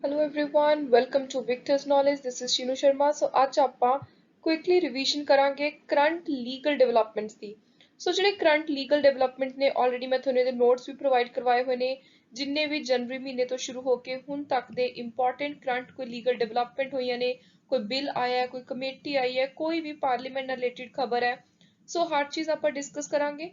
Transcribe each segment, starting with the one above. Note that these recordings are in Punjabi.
Hello everyone, welcome to Victor's Knowledge. This is Shinu Sharma. So ਅੱਜ ਆਪਾਂ ਕੁਇਕਲੀ ਰਿਵੀਜ਼ਨ ਕਰਾਂਗੇ ਕਰੰਟ ਲੀਗਲ ਡਿਵੈਲਪਮੈਂਟਸ ਦੀ। ਸੋ ਜਿਹੜੇ ਕਰੰਟ ਲੀਗਲ ਡਿਵੈਲਪਮੈਂਟ ਨੇ ਆਲਰੇਡੀ ਮੈਂ ਤੁਹਾਨੂੰ ਇਹਦੇ ਨੋਟਸ ਵੀ ਪ੍ਰੋਵਾਈਡ ਕਰਵਾਏ ਹੋਏ ਨੇ ਜਿੰਨੇ ਵੀ ਜਨਵਰੀ ਮਹੀਨੇ ਤੋਂ ਸ਼ੁਰੂ ਹੋ ਕੇ ਹੁਣ ਤੱਕ ਦੇ ਇੰਪੋਰਟੈਂਟ ਕਰੰਟ ਕੋਈ ਲੀਗਲ ਡਿਵੈਲਪਮੈਂਟ ਹੋਈਆਂ ਨੇ, ਕੋਈ ਬਿੱਲ ਆਇਆ ਹੈ, ਕੋਈ ਕਮੇਟੀ ਆਈ ਹੈ, ਕੋਈ ਵੀ ਪਾਰਲੀਮੈਂਟ ਨਾਲ ਰਿਲੇਟਡ ਖਬਰ ਹੈ। ਸੋ ਹਰ ਚੀਜ਼ ਆਪਾਂ ਡਿਸਕਸ ਕਰਾਂਗੇ।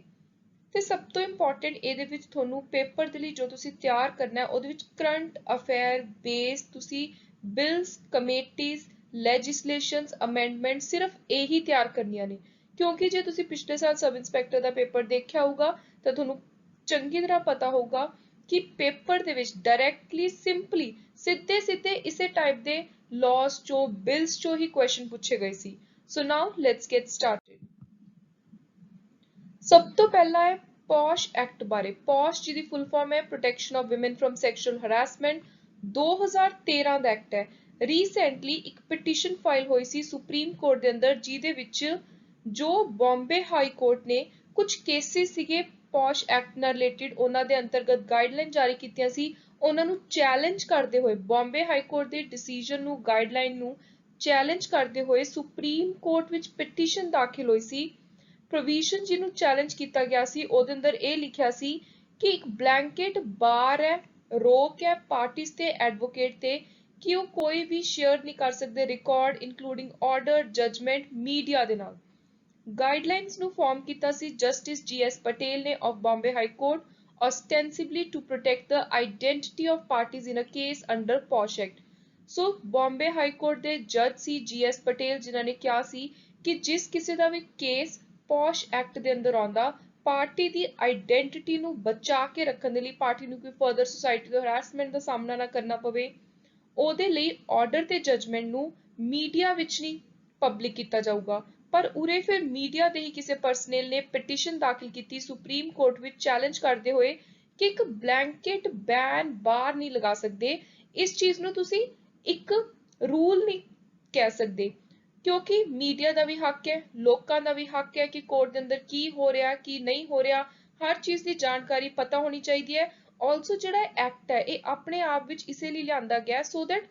ਤੇ ਸਭ ਤੋਂ ਇੰਪੋਰਟੈਂਟ ਇਹਦੇ ਵਿੱਚ ਤੁਹਾਨੂੰ ਪੇਪਰ ਦੇ ਲਈ ਜੋ ਤੁਸੀਂ ਤਿਆਰ ਕਰਨਾ ਹੈ ਉਹਦੇ ਵਿੱਚ ਕਰੰਟ ਅਫੇਅਰ ਬੇਸ ਤੁਸੀਂ ਬਿਲਸ, ਕਮੇਟੀਜ਼, ਲੈਜਿਸਲੇਸ਼ਨਸ, ਅਮੈਂਡਮੈਂਟ ਸਿਰਫ ਇਹੀ ਤਿਆਰ ਕਰਨੀਆਂ ਨੇ। ਕਿਉਂਕਿ ਜੇ ਤੁਸੀਂ ਪਿਛਲੇ ਸਾਲ ਸਬ ਇੰਸਪੈਕਟਰ ਦਾ ਪੇਪਰ ਦੇਖਿਆ ਹੋਊਗਾ ਤਾਂ ਤੁਹਾਨੂੰ ਚੰਗੀ ਤਰ੍ਹਾਂ ਪਤਾ ਹੋਊਗਾ ਕਿ ਪੇਪਰ ਦੇ ਵਿੱਚ ਡਾਇਰੈਕਟਲੀ ਸਿੰਪਲੀ ਸਿੱਧੇ ਸਿੱਧੇ ਇਸੇ ਟਾਈਪ ਦੇ ਲਾਜ਼ ਚੋਂ ਬਿਲਸ ਚੋਂ ਹੀ ਕੁਐਸਚਨ ਪੁੱਛੇ ਗਏ ਸੀ। So now let's get started. ਸਭ ਤੋਂ ਪਹਿਲਾ ਹੈ ਪੌਸ਼ ਐਕਟ ਬਾਰੇ। ਪੌਸ਼ ਜਿਹਦੀ ਫੁੱਲ ਫਾਰਮ ਹੈ protection of women from sexual harassment. 2013 ਦਾ ਐਕਟ ਹੈ। ਰੀਸੈਂਟਲੀ ਇੱਕ ਪਟੀਸ਼ਨ ਫਾਈਲ ਹੋਈ ਸੀ ਸੁਪਰੀਮ ਕੋਰਟ ਦੇ ਅੰਦਰ ਜਿਹਦੇ ਵਿੱਚ ਜੋ ਬੰਬੇ ਹਾਈ ਕੋਰਟ ਨੇ ਕੁਝ ਕੇਸਿਸ ਸੀਗੇ ਪੌਸ਼ ਐਕਟ ਨਾਲ ਰਿਲੇਟਡ, ਉਹਨਾਂ ਦੇ ਅੰਤਰਗਤ ਗਾਈਡਲਾਈਨ ਜਾਰੀ ਕੀਤੀਆਂ ਸੀ, ਉਹਨਾਂ ਨੂੰ ਚੈਲੰਜ ਕਰਦੇ ਹੋਏ ਬੰਬੇ ਹਾਈ ਕੋਰਟ ਦੇ ਡਿਸੀਜਨ ਨੂੰ, ਗਾਈਡਲਾਈਨ ਨੂੰ ਚੈਲੰਜ ਕਰਦੇ ਹੋਏ ਸੁਪਰੀਮ ਕੋਰਟ ਵਿੱਚ ਪਟੀਸ਼ਨ ਦਾਖਲ ਹੋਈ ਸੀ। ਪ੍ਰੋਵੀਜ਼ਨ ਜਿਹਨੂੰ ਚੈਲੰਜ ਕੀਤਾ ਗਿਆ ਸੀ ਉਹਦੇ ਅੰਦਰ ਇਹ ਲਿਖਿਆ ਸੀ ਕਿ ਇੱਕ ਬਲੈਂਕੇਟ ਬਾਰ ਹੈ, ਰੋਕ ਹੈ ਪਾਰਟੀਜ਼ ਤੇ ਐਡਵੋਕੇਟ ਤੇ ਕਿ ਉਹ ਕੋਈ ਵੀ ਸ਼ੇਅਰ ਨਹੀਂ ਕਰ ਸਕਦੇ record including order, judgment media ਦੇ ਨਾਲ। ਗਾਈਡਲਾਈਨਸ ਨੂੰ ਫਾਰਮ ਕੀਤਾ ਸੀ ਜਸਟਿਸ ਜੀ.ਐਸ. ਪਟੇਲ ਨੇ of Bombay high court ostensibly to protect the identity of parties in a case under POSH Act। So Bombay high court ਦੇ ਜੱਜ ਸੀ ਜੀ.ਐਸ. ਪਟੇਲ ਜਿਨ੍ਹਾਂ ਨੇ ਕਿਹਾ ਸੀ ਕਿ ਜਿਸ ਕਿਸੇ ਦਾ ਵੀ ਕੇਸ ਪੌਸ਼ ਐਕਟ ਦੇ ਅੰਦਰ ਆਉਂਦਾ ਪਾਰਟੀ ਦੀ ਆਈਡੈਂਟੀਟੀ ਨੂੰ ਬਚਾ ਕੇ ਰੱਖਣ ਦੇ ਲਈ, ਪਾਰਟੀ ਨੂੰ ਕੋਈ ਫਰਦਰ ਸੁਸਾਇਟੀ ਤੋਂ ਹਰਾਸਮੈਂਟ ਦਾ ਸਾਹਮਣਾ ਨਾ ਕਰਨਾ ਪਵੇ, ਉਹਦੇ ਲਈ ਆਰਡਰ ਤੇ ਜਜਮੈਂਟ ਨੂੰ ਮੀਡੀਆ ਵਿੱਚ ਨਹੀਂ ਪਬਲਿਕ ਕੀਤਾ ਜਾਊਗਾ। ਪਰ ਉਰੇ ਫਿਰ ਮੀਡੀਆ ਦੇ ਹੀ ਕਿਸੇ ਪਰਸਨਲ ਨੇ ਪਟੀਸ਼ਨ ਦਾਖਲ ਕੀਤੀ ਸੁਪਰੀਮ ਕੋਰਟ ਵਿੱਚ ਚੈਲੰਜ ਕਰਦੇ ਹੋਏ ਕਿ ਇੱਕ ਬਲੈਂਕੇਟ ਬੈਨ ਬਾਰ ਨਹੀਂ ਲਗਾ ਸਕਦੇ, ਇਸ ਚੀਜ਼ ਨੂੰ ਤੁਸੀਂ ਇੱਕ ਰੂਲ ਨਹੀਂ ਕਹਿ ਸਕਦੇ ਕਿਉਂਕਿ ਮੀਡੀਆ ਦਾ ਵੀ ਹੱਕ ਹੈ, ਲੋਕਾਂ ਦਾ ਵੀ ਹੱਕ ਹੈ ਕਿ ਕੋਰਟ ਦੇ ਅੰਦਰ ਕੀ ਹੋ ਰਿਹਾ ਕੀ ਨਹੀਂ ਹੋ ਰਿਹਾ, ਹਰ ਚੀਜ਼ ਦੀ ਜਾਣਕਾਰੀ ਪਤਾ ਹੋਣੀ ਚਾਹੀਦੀ ਹੈ। ਆਲਸੋ ਜਿਹੜਾ ਐਕਟ ਹੈ ਇਹ ਆਪਣੇ ਆਪ ਵਿੱਚ ਇਸੇ ਲਈ ਲਿਆਂਦਾ ਗਿਆ ਸੋ ਦੈਟ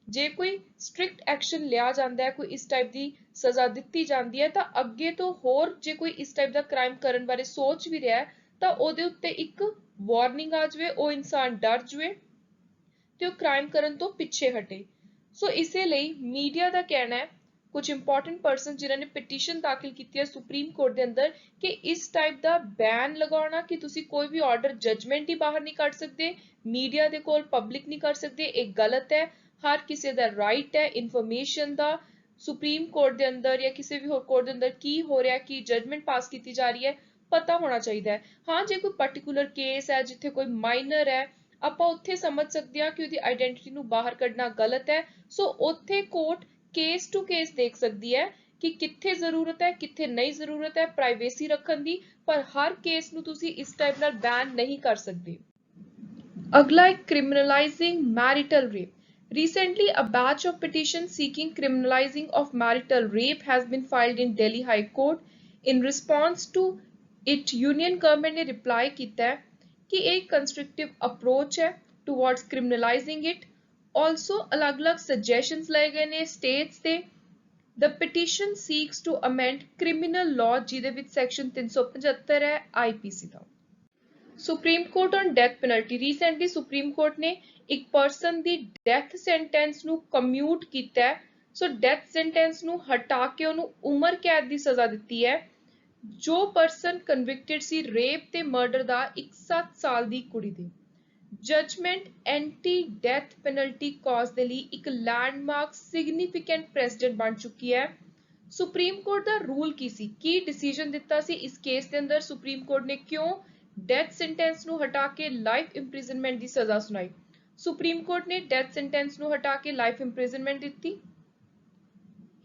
ਜੇ ਕੋਈ ਸਟ੍ਰਿਕਟ ਐਕਸ਼ਨ ਲਿਆ ਜਾਂਦਾ ਹੈ, ਕੋਈ ਇਸ ਟਾਈਪ ਦੀ ਸਜ਼ਾ ਦਿੱਤੀ ਜਾਂਦੀ ਹੈ ਤਾਂ ਅੱਗੇ ਤੋਂ ਹੋਰ ਜੇ ਕੋਈ ਇਸ ਟਾਈਪ ਦਾ ਕ੍ਰਾਈਮ ਕਰਨ ਬਾਰੇ ਸੋਚ ਵੀ ਰਿਹਾ ਤਾਂ ਉਹਦੇ ਉੱਤੇ ਇੱਕ ਵਾਰਨਿੰਗ ਆ ਜਾਵੇ, ਉਹ ਇਨਸਾਨ ਡਰ ਜਾਵੇ ਤੇ ਉਹ ਕ੍ਰਾਈਮ ਕਰਨ ਤੋਂ ਪਿੱਛੇ ਹਟੇ। ਸੋ ਇਸੇ ਲਈ ਮੀਡੀਆ ਦਾ ਕਹਿਣਾ ਹੈ, ਕੁਝ ਇੰਪੋਰਟੈਂਟ ਪਰਸਨ ਜਿਨ੍ਹਾਂ ਨੇ ਪਟੀਸ਼ਨ ਦਾਖਲ ਕੀਤੀ ਹੈ ਸੁਪਰੀਮ ਕੋਰਟ ਦੇ ਅੰਦਰ ਕਿ ਇਸ ਟਾਈਪ ਦਾ ਬੈਨ ਲਗਾਉਣਾ ਕਿ ਤੁਸੀਂ ਕੋਈ ਵੀ ਆਰਡਰ ਜਜਮੈਂਟ ਹੀ ਬਾਹਰ ਨਹੀਂ ਕੱਢ ਸਕਦੇ, ਮੀਡੀਆ ਦੇ ਕੋਲ ਪਬਲਿਕ ਨਹੀਂ ਕਰ ਸਕਦੇ, ਇਹ ਗਲਤ ਹੈ। ਹਰ ਕਿਸੇ ਦਾ ਰਾਈਟ ਹੈ ਇਨਫੋਰਮੇਸ਼ਨ ਦਾ। ਸੁਪਰੀਮ ਕੋਰਟ ਦੇ ਅੰਦਰ ਜਾਂ ਕਿਸੇ ਵੀ ਹੋਰ ਕੋਰਟ ਦੇ ਅੰਦਰ ਕੀ ਹੋ ਰਿਹਾ, ਕੀ ਜਜਮੈਂਟ ਪਾਸ ਕੀਤੀ ਜਾ ਰਹੀ ਹੈ ਪਤਾ ਹੋਣਾ ਚਾਹੀਦਾ ਹੈ। ਹਾਂ ਜੇ ਕੋਈ ਪਾਰਟਿਕੂਲਰ ਕੇਸ ਹੈ ਜਿੱਥੇ ਕੋਈ ਮਾਈਨਰ ਹੈ ਆਪਾਂ ਉੱਥੇ ਸਮਝ ਸਕਦੇ ਹਾਂ ਕਿ ਉਹਦੀ ਆਇਡੈਂਟੀਟੀ ਨੂੰ ਬਾਹਰ ਕੱਢਣਾ ਗਲਤ ਹੈ। ਸੋ ਉੱਥੇ ਕੋਰਟ ਕੇਸ ਟੂ ਕੇਸ ਦੇਖ ਸਕਦੀ ਹੈ ਕਿ ਕਿੱਥੇ ਜ਼ਰੂਰਤ ਹੈ ਕਿੱਥੇ ਨਹੀਂ ਜ਼ਰੂਰਤ ਹੈ ਪ੍ਰਾਈਵੇਸੀ ਰੱਖਣ ਦੀ, ਪਰ ਹਰ ਕੇਸ ਨੂੰ ਤੁਸੀਂ ਇਸ ਟਾਈਪ ਨਾਲ ਬੈਨ ਨਹੀਂ ਕਰ ਸਕਦੇ। ਅਗਲਾ ਹੈ criminalizing marital rape। Recently, a batch of petitions seeking criminalizing of marital rape has been filed in Delhi High Court। In response to it, Union Government ने reply ਕੀਤਾ है कि एक constructive approach है towards criminalizing it। Also, अलग-अलग suggestions ਲਏ ਗਏ ਨੇ states ਤੇ। The petition seeks to amend criminal law ਜਿਹਦੇ ਵਿੱਚ section 375 ਹੈ IPC the. Supreme court on death penalty. Recently supreme court ਨੇ ਇੱਕ ਪਰਸਨ ਦੀ ਡੈਥ ਸੈਂਟੈਂਸ ਨੂੰ ਕਮਿਊਟ ਕੀਤਾ ਹੈ। ਸੋ ਡੈਥ ਸੈਂਟੈਂਸ ਨੂੰ ਹਟਾ ਕੇ ਉਹਨੂੰ ਉਮਰ ਕੈਦ ਦੀ ਸਜ਼ਾ ਦਿੱਤੀ ਹੈ। ਜੋ ਪਰਸਨ ਕਨਵਿਕਟਡ ਸੀ ਰੇਪ ਤੇ ਮਰਡਰ ਦਾ ਇੱਕ 7 ਸਾਲ ਦੀ ਕੁੜੀ ਦੇ। ਜਜਮੈਂਟ ਐਂਟੀ ਡੈਥ ਪੈਨਲਟੀ ਕਾਜ਼ ਦੇ ਲਈ ਇੱਕ ਲੈਂਡਮਾਰਕ ਸਿਗਨੀਫੀਕੈਂਟ ਪ੍ਰੈਸੀਡੈਂਟ ਬਣ ਚੁੱਕੀ ਹੈ। ਸੁਪਰੀਮ ਕੋਰਟ ਦਾ ਰੂਲ ਕੀ ਸੀ, ਕੀ ਡਿਸੀਜਨ ਦਿੱਤਾ ਸੀ ਇਸ ਕੇਸ ਦੇ ਅੰਦਰ, ਸੁਪਰੀਮ ਕੋਰਟ ਨੇ ਕਿਉਂ ਡੈਥ ਸੈਂਟੈਂਸ ਨੂੰ ਹਟਾ ਕੇ ਲਾਈਫ ਇੰਪ੍ਰਿਜ਼ਨਮੈਂਟ ਦੀ ਸਜ਼ਾ ਸੁਣਾਈ। ਸੁਪਰੀਮ ਕੋਰਟ ਨੇ ਡੈਥ ਸੈਂਟੈਂਸ ਨੂੰ ਹਟਾ ਕੇ ਲਾਈਫ ਇੰਪ੍ਰਿਜ਼ਨਮੈਂਟ ਦਿੱਤੀ।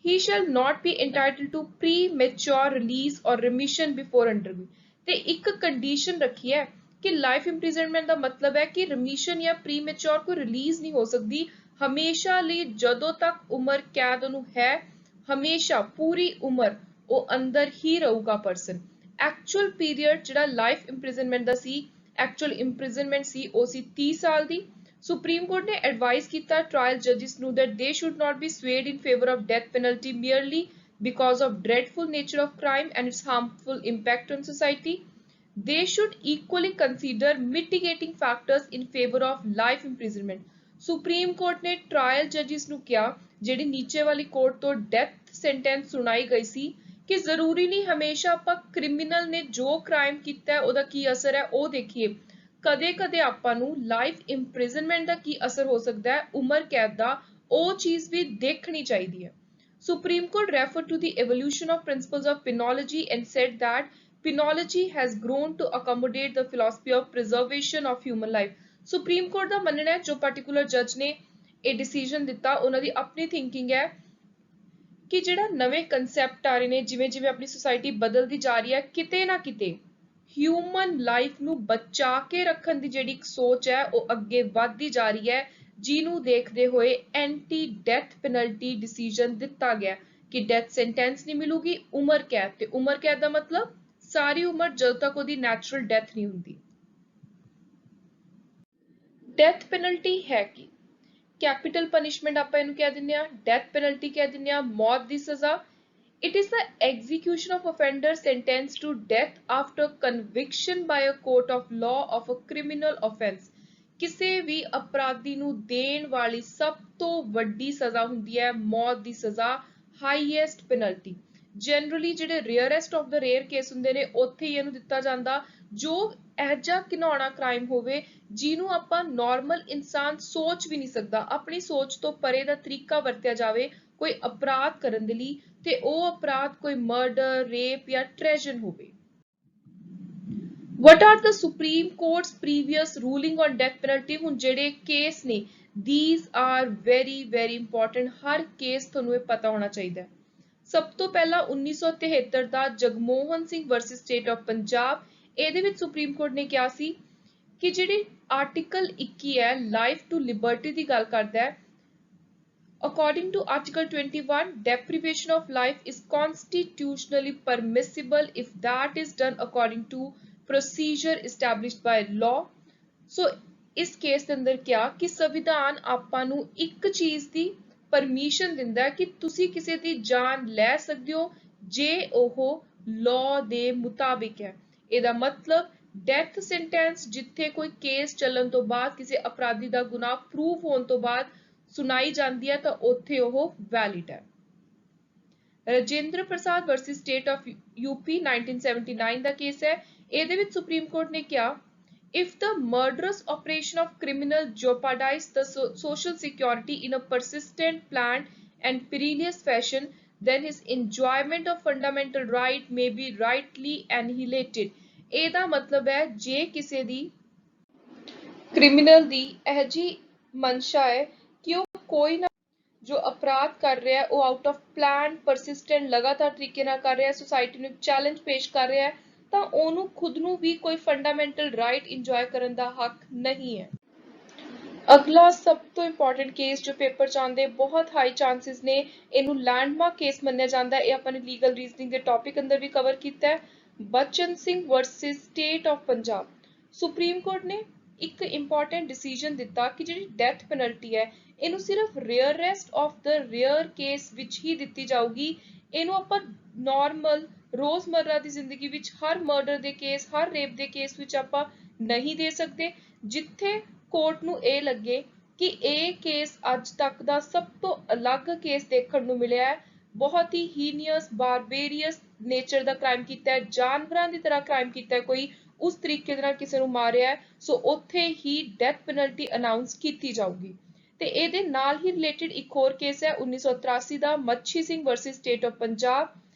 He shall not be entitled to premature release or remission before undergoing। ਤੇ ਇੱਕ ਕੰਡੀਸ਼ਨ ਰੱਖੀ ਹੈ ਕਿ ਲਾਈਫ ਇੰਪ੍ਰਿਜ਼ਨਮੈਂਟ ਦਾ ਮਤਲਬ ਹੈ ਕਿ ਰਿਮਿਸ਼ਨ ਜਾਂ ਪ੍ਰੀਮੈਚੁਰ ਕੋਈ ਰਿਲੀਜ਼ ਨਹੀਂ ਹੋ ਸਕਦੀ, ਹਮੇਸ਼ਾ ਲਈ ਜਦੋਂ ਤੱਕ ਉਮਰ ਕੈਦ ਉਹਨੂੰ ਹੈ ਹਮੇਸ਼ਾ ਪੂਰੀ ਉਮਰ ਉਹ ਅੰਦਰ ਹੀ ਰਹੂਗਾ ਪਰਸਨ। ਐਕਚੁਅਲ ਪੀਰੀਅਡ ਜਿਹੜਾ ਲਾਈਫ ਇੰਪ੍ਰਿਜ਼ਨਮੈਂਟ ਦਾ ਸੀ, ਐਕਚੁਅਲ ਇੰਪ੍ਰਿਜ਼ਨਮੈਂਟ ਸੀ ਉਹ ਸੀ 30 ਸਾਲ ਦੀ। सुप्रीम कोर्ट ने एडवाइस किया ट्रायल जजेस नु that they should not be swayed in favor of death penalty merely because of dreadful nature of crime and its harmful impact on society. They should equally consider mitigating factors in favor of life imprisonment. Supreme court ने ट्रायल जजेस नु किया ਜਿਹੜੀ ਨੀਚੇ ਵਾਲੀ ਕੋਰਟ ਤੋਂ ਡੈਥ ਸੈਂਟੈਂਸ ਸੁਣਾਈ ਗਈ ਸੀ ਕਿ ਜ਼ਰੂਰੀ ਨਹੀਂ ਹਮੇਸ਼ਾ ਆਪਾਂ ਕ੍ਰਿਮੀਨਲ ਨੇ ਜੋ ਕ੍ਰਾਈਮ ਕੀਤਾ ਹੈ ਉਹਦਾ ਕੀ ਅਸਰ ਹੈ ਉਹ ਦੇਖੀਏ ਕਦੇ-ਕਦੇ ਆਪਾਂ ਨੂੰ ਲਾਈਫ ਇੰਪ੍ਰਿਜ਼ਨਮੈਂਟ ਦਾ ਕੀ ਅਸਰ ਹੋ ਸਕਦਾ ਹੈ ਉਮਰ ਕੈਦ ਦਾ ਉਹ ਚੀਜ਼ ਵੀ ਦੇਖਣੀ ਚਾਹੀਦੀ ਹੈ Supreme Court referred to the evolution of principles of penology and said that penology has grown to accommodate the philosophy of preservation of human life. Supreme Court ਦਾ ਮੰਨਣਾ ਹੈ ਜੋ particular judge ਨੇ ਇਹ decision ਦਿੱਤਾ ਉਹਨਾਂ ਦੀ ਆਪਣੀ thinking ਹੈ ਕਿ ਜਿਹੜਾ ਨਵੇਂ concept ਆ ਰਹੇ ਨੇ ਜਿਵੇਂ ਜਿਵੇਂ ਆਪਣੀ society ਬਦਲਦੀ ਜਾ ਰਹੀ ਹੈ ਕਿਤੇ ਨਾ ਕਿਤੇ ਹਿਊਮਨ ਲਾਈਫ ਨੂੰ ਬਚਾ ਕੇ ਰੱਖਣ ਦੀ ਜਿਹੜੀ ਇੱਕ ਸੋਚ ਹੈ ਉਹ ਅੱਗੇ ਵਧਦੀ ਜਾ ਰਹੀ ਹੈ ਜਿਹਨੂੰ ਦੇਖਦੇ ਹੋਏ ਐਂਟੀ ਡੈਥ ਪੈਨਲਟੀ ਡਿਸੀਜਨ ਦਿੱਤਾ ਗਿਆ ਕਿ ਡੈਥ ਸੈਂਟੈਂਸ ਨਹੀਂ ਮਿਲੂਗੀ ਉਮਰ ਕੈਦ ਤੇ ਉਮਰ ਕੈਦ ਦਾ ਮਤਲਬ ਸਾਰੀ ਉਮਰ ਜਦੋਂ ਤੱਕ ਉਹਦੀ ਨੈਚੁਰਲ ਡੈਥ ਨਹੀਂ ਹੁੰਦੀ ਡੈਥ ਪੈਨਲਟੀ ਹੈ ਕੀ ਕੈਪੀਟਲ ਪਨਿਸ਼ਮੈਂਟ ਆਪਾਂ ਇਹਨੂੰ ਕਹਿ ਦਿੰਦੇ ਆ ਡੈਥ ਪੈਨਲਟੀ ਕਹਿ ਦਿੰਦੇ ਆ ਮੌਤ ਦੀ ਸਜ਼ਾ It is the execution of offender sentenced to death after conviction by a court of law of a criminal offense. ਕਿਸੇ ਵੀ ਅਪਰਾਧੀ ਨੂੰ ਦੇਣ ਵਾਲੀ ਸਭ ਤੋਂ ਵੱਡੀ ਸਜ਼ਾ ਹੁੰਦੀ ਹੈ ਮੌਤ ਦੀ ਸਜ਼ਾ ਹਾਈਐਸਟ ਪੈਨਲਟੀ ਜਨਰਲੀ ਜਿਹੜੇ ਰੇਅਰੈਸਟ ਆਫ ਦਾ ਰੇਅਰ ਕੇਸ ਹੁੰਦੇ ਨੇ ਉੱਥੇ ਹੀ ਇਹਨੂੰ ਦਿੱਤਾ ਜਾਂਦਾ ਜੋ ਐਜਾ ਘਿਨੌਣਾ ਕ੍ਰਾਈਮ ਹੋਵੇ ਜਿਹਨੂੰ ਆਪਾਂ ਨਾਰਮਲ ਇਨਸਾਨ ਸੋਚ ਵੀ ਨਹੀਂ ਸਕਦਾ ਆਪਣੀ ਸੋਚ ਤੋਂ ਪਰੇ ਦਾ ਤਰੀਕਾ ਵਰਤਿਆ ਜਾਵੇ ਕੋਈ ਅਪਰਾਧ ਕਰਨ ਦੇ ਲਈ ਤੇ ਉਹ ਅਪਰਾਧ ਕੋਈ ਮਰਡਰ ਰੇਪ ਜਾਂ ਟ੍ਰੈਜਨ ਹੋਵੇ What are the Supreme Court's previous ruling on death penalty ਹੁਣ ਜਿਹੜੇ ਕੇਸ ਨੇ these are very important ਹਰ ਕੇਸ ਤੁਹਾਨੂੰ ਇਹ ਪਤਾ ਹੋਣਾ ਚਾਹੀਦਾ ਹੈ ਸਭ ਤੋਂ ਪਹਿਲਾਂ 1973 ਦਾ Jagmohan Singh versus state of Punjab ਇਹਦੇ ਵਿੱਚ ਸੁਪਰੀਮ ਕੋਰਟ ਨੇ ਕਿਹਾ ਸੀ ਕਿ ਜਿਹੜੀ ਆਰਟੀਕਲ 21 ਹੈ ਲਾਈਫ ਟੂ ਲਿਬਰਟੀ ਦੀ ਗੱਲ ਕਰਦਾ ਹੈ According to Article 21, deprivation of life is constitutionally permissible if that is done according to procedure established by law. So, ਇਸ ਕੇਸ ਦੇ ਅੰਦਰ ਕਿਹਾ ਕਿ ਸੰਵਿਧਾਨ ਆਪਾਂ ਨੂੰ ਇੱਕ ਚੀਜ਼ ਦੀ ਪਰਮਿਸ਼ਨ ਦਿੰਦਾ ਹੈ ਕਿ ਤੁਸੀਂ ਕਿਸੇ ਦੀ ਜਾਨ ਲੈ ਸਕਦੇ ਹੋ ਜੇ ਉਹ ਲਾਅ ਦੇ ਮੁਤਾਬਿਕ ਹੈ ਇਹਦਾ ਮਤਲਬ ਡੈਥ ਸੈਂਟੈਂਸ ਜਿੱਥੇ ਕੋਈ ਕੇਸ ਚੱਲਣ ਤੋਂ ਬਾਅਦ ਕਿਸੇ ਅਪਰਾਧੀ ਦਾ ਗੁਨਾਹ ਪ੍ਰੂਵ ਹੋਣ ਤੋਂ ਬਾਅਦ ਸੁਣਾਈ ਜਾਂਦੀ ਹੈ ਤਾਂ ਉੱਥੇ ਉਹ ਵੈਲਿਡ ਹੈ Rajinder Prasad versus state of UP 1979 ਦਾ ਕੇਸ ਹੈ ਇਹਦੇ ਵਿੱਚ ਸੁਪਰੀਮ ਕੋਰਟ ਨੇ ਕਿਹਾ if the murderous operation of criminal jeopardize the social security in a persistent planned and perilous fashion then his enjoyment of fundamental right may be rightly annihilated ਇਹਦਾ ਮਤਲਬ ਹੈ ਜੇ ਕਿਸੇ ਦੀ ਕ੍ਰਿਮੀਨਲ ਦੀ ਇਹ ਜੀ ਮਨਸ਼ਾ ਹੈ ਕਿ ਉਹ ਕੋਈ ਨਾ ਜੋ ਅਪਰਾਧ ਕਰ ਰਿਹਾ ਹੈ ਉਹ ਆਊਟ ਆਫ ਪਲਾਨ ਪਰਸਿਸਟੈਂਟ ਲਗਾਤਾਰ ਤਰੀਕੇ ਨਾਲ ਕਰ ਰਿਹਾ ਹੈ ਸੋਸਾਇਟੀ ਨੂੰ ਚੈਲੰਜ ਪੇਸ਼ ਕਰ ਰਿਹਾ ਹੈ ਤਾਂ ਉਹਨੂੰ ਖੁਦ ਨੂੰ ਵੀ ਕੋਈ ਫੰਡਾਮੈਂਟਲ ਰਾਈਟ ਇੰਜੋਏ ਕਰਨ ਦਾ ਹੱਕ ਨਹੀਂ ਹੈ ਅਗਲਾ ਸਭ ਤੋਂ ਇੰਪੋਰਟੈਂਟ ਕੇਸ ਜੋ ਪੇਪਰ ਚ ਆਉਂਦੇ ਬਹੁਤ ਹਾਈ ਚਾਂਸਸ ਨੇ ਇਹਨੂੰ ਲੈਂਡਮਾਰਕ ਕੇਸ ਮੰਨਿਆ ਜਾਂਦਾ ਹੈ ਇਹ ਆਪਾਂ ਨੇ ਲੀਗਲ ਰੀਜ਼ਨਿੰਗ ਦੇ ਟੌਪਿਕ ਅੰਦਰ ਵੀ ਕਵਰ ਕੀਤਾ ਹੈ Bachan Singh versus state of Punjab supreme court ਨੇ ਇੱਕ ਇੰਪੋਰਟੈਂਟ ਡਿਸੀਜਨ ਦਿੱਤਾ ਕਿ ਜਿਹੜੀ ਡੈਥ ਪੈਨਲਟੀ ਹੈ ਇਹਨੂੰ ਸਿਰਫ ਰੇਅਰੈਸਟ ਆਫ ਦਾ ਰੇਅਰ ਕੇਸ ਵਿੱਚ ਹੀ ਦਿੱਤੀ ਜਾਊਗੀ ਇਹਨੂੰ ਆਪਾਂ ਨਾਰਮਲ ਰੋਜ਼ਮਰਰਾ ਦੀ ਜ਼ਿੰਦਗੀ ਵਿੱਚ ਹਰ ਮਰਡਰ ਦੇ ਕੇਸ ਹਰ ਰੇਪ ਦੇ ਕੇਸ ਵਿੱਚ ਆਪਾਂ ਨਹੀਂ ਦੇ ਸਕਦੇ ਜਿੱਥੇ ਕੋਰਟ ਨੂੰ ਇਹ ਲੱਗੇ ਕਿ ਇਹ ਕੇਸ ਅੱਜ ਤੱਕ ਦਾ ਸਭ ਤੋਂ ਅਲੱਗ ਕੇਸ ਦੇਖਣ ਨੂੰ ਮਿਲਿਆ ਹੈ ਬਹੁਤ ਹੀ ਹੀਨੀਅਸ ਬਾਰਬੇਰੀਅਸ ਨੇਚਰ ਦਾ ਕ੍ਰਾਈਮ ਕੀਤਾ ਹੈ ਜਾਨਵਰਾਂ ਦੀ ਤਰ੍ਹਾਂ ਕ੍ਰਾਈਮ ਕੀਤਾ ਹੈ ਕੋਈ ਉਸ ਤਰੀਕੇ ਦੇ ਨਾਲ ਕਿਸੇ ਨੂੰ ਮਾਰਿਆ ਹੈ ਸੋ ਉੱਥੇ ਹੀ ਡੈਥ ਪੈਨਲਟੀ ਅਨਾਉਂਸ ਕੀਤੀ ਜਾਊਗੀ ਤੇ ਇਹਦੇ ਨਾਲ ਹੀ ਰਿਲੇਟਡ ਇੱਕ ਹੋਰ ਕੇਸ ਹੈ 1983 ਦਾ Machhi Singh versus state of Punjab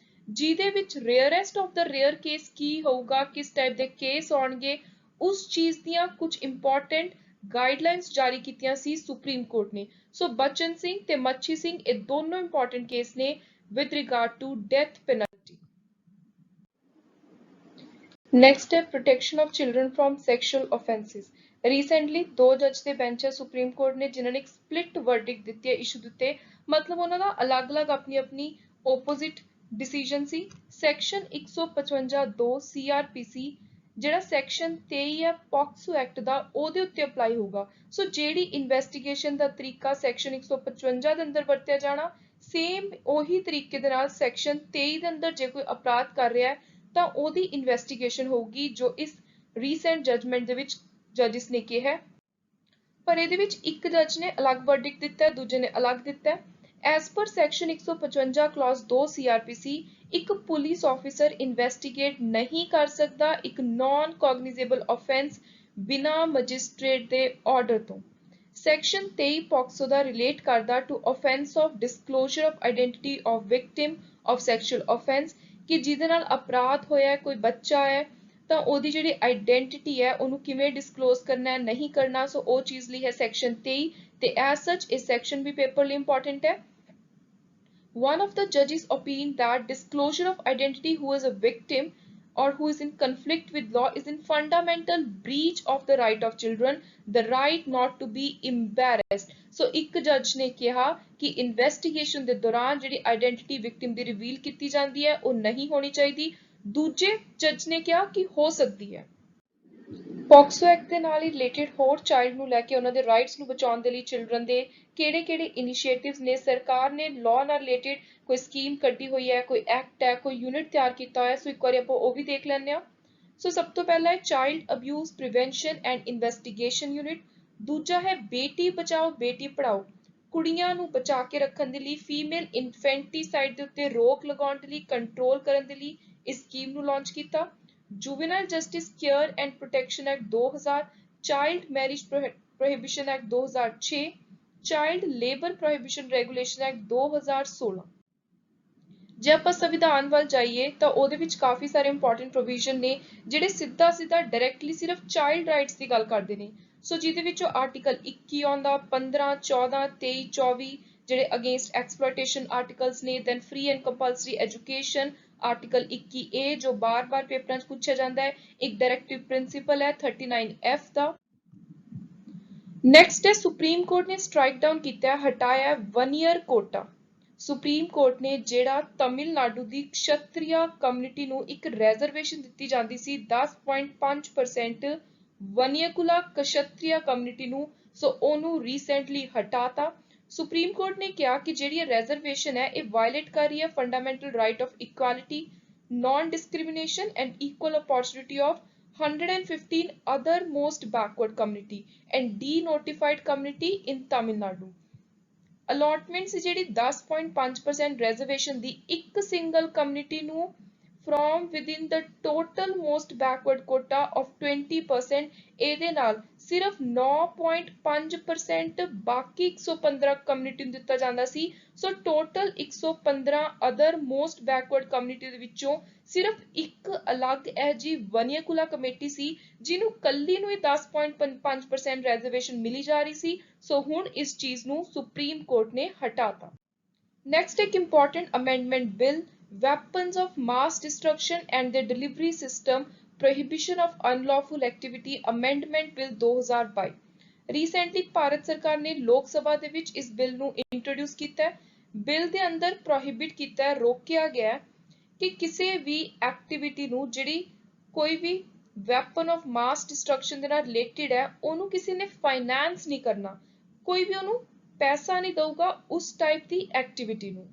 ਜਿਹਦੇ ਵਿੱਚ ਰੇਅਰੈਸਟ ਆਫ ਦਾ ਰੇਅਰ ਕੇਸ ਕੀ ਹੋਊਗਾ ਕਿਸ ਟਾਈਪ ਦੇ ਕੇਸ ਆਉਣਗੇ ਉਸ ਚੀਜ਼ ਦੀਆਂ ਕੁਝ ਇੰਪੋਰਟੈਂਟ ਗਾਈਡਲਾਈਨਸ ਜਾਰੀ ਕੀਤੀਆਂ ਸੀ ਸੁਪਰੀਮ ਕੋਰਟ ਨੇ ਸੋ ਬਚਨ ਸਿੰਘ ਤੇ ਮੱਛੀ ਸਿੰਘ ਇਹ ਦੋਨੋਂ ਇੰਪੋਰਟੈਂਟ ਕੇਸ ਨੇ with regard to death penalty Next है protection of children from sexual offences. Recently दो जज ਦੇ ਬੈਂਚ ਹੈ ਸੁਪਰੀਮ ਕੋਰਟ ਨੇ ਜਿਨ੍ਹਾਂ ਨੇ ਇੱਕ ਸਪਲਿਟ ਵਰਡਿਕਟ ਦਿੱਤੀ ਹੈ ਇਸ਼ੂ ਦਿੱਤੇ ਮਤਲਬ ਉਹਨਾਂ ਦਾ ਅਲੱਗ-ਅਲੱਗ ਆਪਣੀ opposite decision ਸੀ ਸੈਕਸ਼ਨ 155(2) CRPC ਜਿਹੜਾ ਸੈਕਸ਼ਨ 23 ਹੈ ਪੋਕਸੋ ਐਕਟ ਦਾ ਉਹਦੇ ਉੱਤੇ ਅਪਲਾਈ ਹੋਊਗਾ। ਸੋ ਜਿਹੜੀ ਇਨਵੈਸਟੀਗੇਸ਼ਨ ਦਾ ਤਰੀਕਾ ਸੈਕਸ਼ਨ 155 ਦੇ ਅੰਦਰ ਵਰਤਿਆ ਜਾਣਾ, ਸੇਮ ਉਹੀ ਤਰੀਕੇ ਦੇ ਨਾਲ ਸੈਕਸ਼ਨ 23 ਦੇ ਅੰਦਰ ਜੇ ਕੋਈ ਅਪਰਾਧ ਕਰ ਰਿਹਾ ਹੈ ਤਾਂ ਉਹਦੀ ਇਨਵੈਸਟੀਗੇਸ਼ਨ ਹੋਊਗੀ, ਜੋ ਇਸ ਰੀਸੈਂਟ ਜਜਮੈਂਟ ਦੇ ਵਿੱਚ ਜਜਿਸ ਨੇ ਕਿਹਾ ਹੈ। ਪਰ ਇਹਦੇ ਵਿੱਚ ਇੱਕ ਜੱਜ ਨੇ ਅਲੱਗ ਵਰਡਿਕਟ ਦਿੱਤਾ ਹੈ, ਦੂਜੇ ਨੇ ਅਲੱਗ ਦਿੱਤਾ ਹੈ। As per section 155 clause 2 CRPC, ਇੱਕ ਪੁਲਿਸ ਆਫੀਸਰ ਇਨਵੈਸਟੀਗੇਟ ਨਹੀਂ ਕਰ ਸਕਦਾ ਇੱਕ ਨਾਨ ਕੋਗਨੀਜ਼ੇਬਲ ਆਫੈਂਸ ਬਿਨਾਂ ਮੈਜਿਸਟ੍ਰੇਟ ਦੇ ਆਰਡਰ ਤੋਂ। ਸੈਕਸ਼ਨ 23 ਪੋਕਸੋ ਦਾ ਰਿਲੇਟ ਕਰਦਾ to offence of disclosure of identity of victim of sexual offence, ਕਿ ਜਿਹਦੇ ਨਾਲ ਅਪਰਾਧ ਹੋਇਆ ਹੈ, ਕੋਈ ਬੱਚਾ ਹੈ ਤਾਂ ਉਹਦੀ ਜਿਹੜੀ ਆਇਡੈਂਟੀਟੀ ਹੈ ਉਹਨੂੰ ਕਿਵੇਂ ਡਿਸਕਲੋਜ਼ ਕਰਨਾ ਹੈ ਨਹੀਂ ਕਰਨਾ, ਸੋ ਉਹ ਚੀਜ਼ ਲਈ ਹੈ ਸੈਕਸ਼ਨ 23 ਤੇ ਐਜ਼ ਸੱਚ ਇਹ ਸੈਕਸ਼ਨ ਵੀ ਪੇਪਰ ਲਈ ਇੰਪੋਰਟੈਂਟ ਹੈ। One of the judges opined that disclosure of identity who is a victim or who is in conflict with law is in fundamental breach of the right of children, the right not to be embarrassed. So ਇੱਕ ਜੱਜ ਨੇ ਕਿਹਾ ਕਿ ਇਨਵੈਸਟੀਗੇਸ਼ਨ ਦੇ ਦੌਰਾਨ ਜਿਹੜੀ ਆਇਡੈਂਟੀਟੀ ਵਿਕਟਿਮ ਦੀ ਰਿਵੀਲ ਕੀਤੀ ਜਾਂਦੀ ਹੈ ਉਹ ਨਹੀਂ ਹੋਣੀ ਚਾਹੀਦੀ। ਦੂਜੇ ਜੱਜ ਨੇ ਕਿਹਾ ਕਿ ਹੋ ਸਕਦੀ ਹੈ। ਪੋਕਸੋ ਐਕਟ ਦੇ ਨਾਲ ਹੀ ਰਿਲੇਟਡ ਹੋਰ ਚਾਈਲਡ ਨੂੰ ਲੈ ਕੇ ਉਹਨਾਂ ਦੇ ਰਾਈਟਸ ਨੂੰ ਬਚਾਉਣ ਦੇ ਲਈ ਚਿਲਡਰਨ ਦੇ ਕਿਹੜੇ-ਕਿਹੜੇ ਇਨੀਸ਼ੀਏਟਿਵਸ ਨੇ, ਸਰਕਾਰ ਨੇ ਲਾਅ ਨਾਲ ਰਿਲੇਟਡ ਕੋਈ ਸਕੀਮ ਕੱਢੀ ਹੋਈ ਹੈ, ਕੋਈ ਐਕਟ ਹੈ, ਕੋਈ ਯੂਨਿਟ ਤਿਆਰ ਕੀਤਾ ਹੋਇਆ, ਸੋ ਇੱਕ ਵਾਰੀ ਆਪਾਂ ਉਹ ਵੀ ਦੇਖ ਲੈਂਦੇ ਹਾਂ। ਸੋ ਸਭ ਤੋਂ ਪਹਿਲਾ ਹੈ child abuse prevention and investigation unit, ਦੂਜਾ ਹੈ ਬੇਟੀ ਬਚਾਓ ਬੇਟੀ ਪੜ੍ਹਾਓ, ਕੁੜੀਆਂ ਨੂੰ ਬਚਾ ਕੇ ਰੱਖਣ ਦੇ ਲਈ, ਫੀਮੇਲ ਇਨਫੈਂਟੀਸਾਈਡ ਦੇ ਉੱਤੇ ਰੋਕ ਲਗਾਉਣ ਦੇ ਲਈ, ਕੰਟਰੋਲ ਕਰਨ ਦੇ ਲਈ ਇਸ ਸਕੀਮ ਨੂੰ ਲਾਂਚ ਕੀਤਾ। Juvenile Justice Care and Protection Act 2000, Child Marriage Prohibition Act 2006, Child Labor Prohibition Regulation Act 2016। ਜੇ ਆਪਾਂ ਸੰਵਿਧਾਨ ਵੱਲ ਜਾਈਏ ਤਾਂ ਉਹਦੇ ਵਿੱਚ ਕਾਫੀ ਸਾਰੇ ਇੰਪੋਰਟੈਂਟ ਪ੍ਰੋਵੀਜ਼ਨ ਨੇ ਜਿਹੜੇ ਸਿੱਧਾ ਡਾਇਰੈਕਟਲੀ ਸਿਰਫ ਚਾਈਲਡ ਰਾਈਟਸ ਦੀ ਗੱਲ ਕਰਦੇ ਨੇ। ਸੋ ਜਿਹਦੇ ਵਿੱਚੋਂ ਆਰਟੀਕਲ 21 ਆਉਂਦਾ, 15, 14, 23, 24 ਜਿਹੜੇ ਅਗੇਂਸਟ ਐਕਸਪਲੋਇਟੇਸ਼ਨ ਆਰਟੀਕਲਸ ਨੇ, then free and compulsory education article 21A ਜੋ ਬਾਰ-ਬਾਰ ਪੇਪਰਾਂ 'ਚ ਪੁੱਛਿਆ ਜਾਂਦਾ ਹੈ, ਇੱਕ ਡਾਇਰੈਕਟਿਵ ਪ੍ਰਿੰਸੀਪਲ ਹੈ 39F ਦਾ। ਨੈਕਸਟ ਹੈ ਸੁਪਰੀਮ ਕੋਰਟ ਨੇ ਸਟ੍ਰਾਈਕ ਡਾਊਨ ਕੀਤਾ, ਹਟਾਇਆ 1 ਈਅਰ ਕੋਟਾ। ਸੁਪਰੀਮ ਕੋਰਟ ਨੇ ਜਿਹੜਾ ਤਮਿਲਨਾਡੂ ਦੀ ਕਸ਼ਤਰੀਆ ਕਮਿਊਨਿਟੀ ਨੂੰ ਇੱਕ ਰਿਜ਼ਰਵੇਸ਼ਨ ਦਿੱਤੀ ਜਾਂਦੀ ਸੀ 10.5% ਵਨੀਅਕੁਲਾ ਕਸ਼ਤਰੀਆ ਕਮਿਊਨਿਟੀ ਨੂੰ, ਸੋ ਉਹਨੂੰ ਰੀਸੈਂਟਲੀ ਹਟਾਤਾ। ਸੁਪਰੀਮ ਕੋਰਟ ਨੇ ਕਿਹਾ ਕਿ ਜਿਹੜੀ ਇਹ ਰਿਜ਼ਰਵੇਸ਼ਨ ਹੈ ਇਹ ਵਾਇਲੇਟ ਕਰ ਰਹੀ ਹੈ fundamental right of equality, non discrimination and equal opportunity of 115 other most backward community and denotified community in Tamil Nadu। Allotment ਸੀ ਜਿਹੜੀ 10.5% ਰਿਜ਼ਰਵੇਸ਼ਨ ਦੀ ਇੱਕ ਸਿੰਗਲ ਕਮਿਊਨਿਟੀ ਨੂੰ from within the total most backward quota of 20%, ਇਹਦੇ ਨਾਲ ਸਿਰਫ 9.5% ਬਾਕੀ 115 ਕਮਿਊਨਿਟੀ ਨੂੰ ਦਿੱਤਾ ਜਾਂਦਾ ਸੀ। So total 115 other most backward community ਦੇ ਵਿੱਚੋਂ ਸਿਰਫ ਇੱਕ ਅਲੱਗ ਇਹ ਜੀ ਵਨੀਅਕੁਲਾ ਕਮੇਟੀ ਸੀ ਜਿਹਨੂੰ ਕੱਲੀ ਨੂੰ ਹੀ 10.5% ਰਿਜ਼ਰਵੇਸ਼ਨ ਮਿਲੀ ਜਾ ਰਹੀ ਸੀ। ਸੋ ਹੁਣ ਇਸ ਚੀਜ਼ ਨੂੰ ਸੁਪਰੀਮ ਕੋਰਟ ਨੇ ਹਟਾਤਾ। ਨੈਕਸਟ ਇੱਕ important amendment bill, weapons of mass destruction and their delivery system, prohibition of unlawful activity amendment bill 2022। Recently Bharat ਸਰਕਾਰ ਨੇ ਲੋਕ ਸਭਾ ਦੇ ਵਿੱਚ ਇਸ ਬਿੱਲ ਨੂੰ ਇੰਟਰੋਡਿਊਸ ਕੀਤਾ ਹੈ। ਬਿੱਲ ਦੇ ਅੰਦਰ ਪ੍ਰੋਹਿਬਿਟ ਕੀਤਾ ਹੈ, ਰੋਕਿਆ ਗਿਆ ਹੈ ਕਿ ਕਿਸੇ ਵੀ ਐਕਟੀਵਿਟੀ ਨੂੰ ਜਿਹੜੀ ਕੋਈ ਵੀ ਵੈਪਨ ਆਫ ਮਾਸ ਡਿਸਟਰਕਸ਼ਨ ਦੇ ਨਾਲ ਰਿਲੇਟਡ ਹੈ ਉਹਨੂੰ ਕਿਸੇ ਨੇ ਫਾਈਨੈਂਸ ਨਹੀਂ ਕਰਨਾ, ਕੋਈ ਵੀ ਉਹਨੂੰ ਪੈਸਾ ਨਹੀਂ ਦਊਗਾ ਉਸ ਟਾਈਪ ਦੀ ਐਕਟੀਵਿਟੀ ਨੂੰ।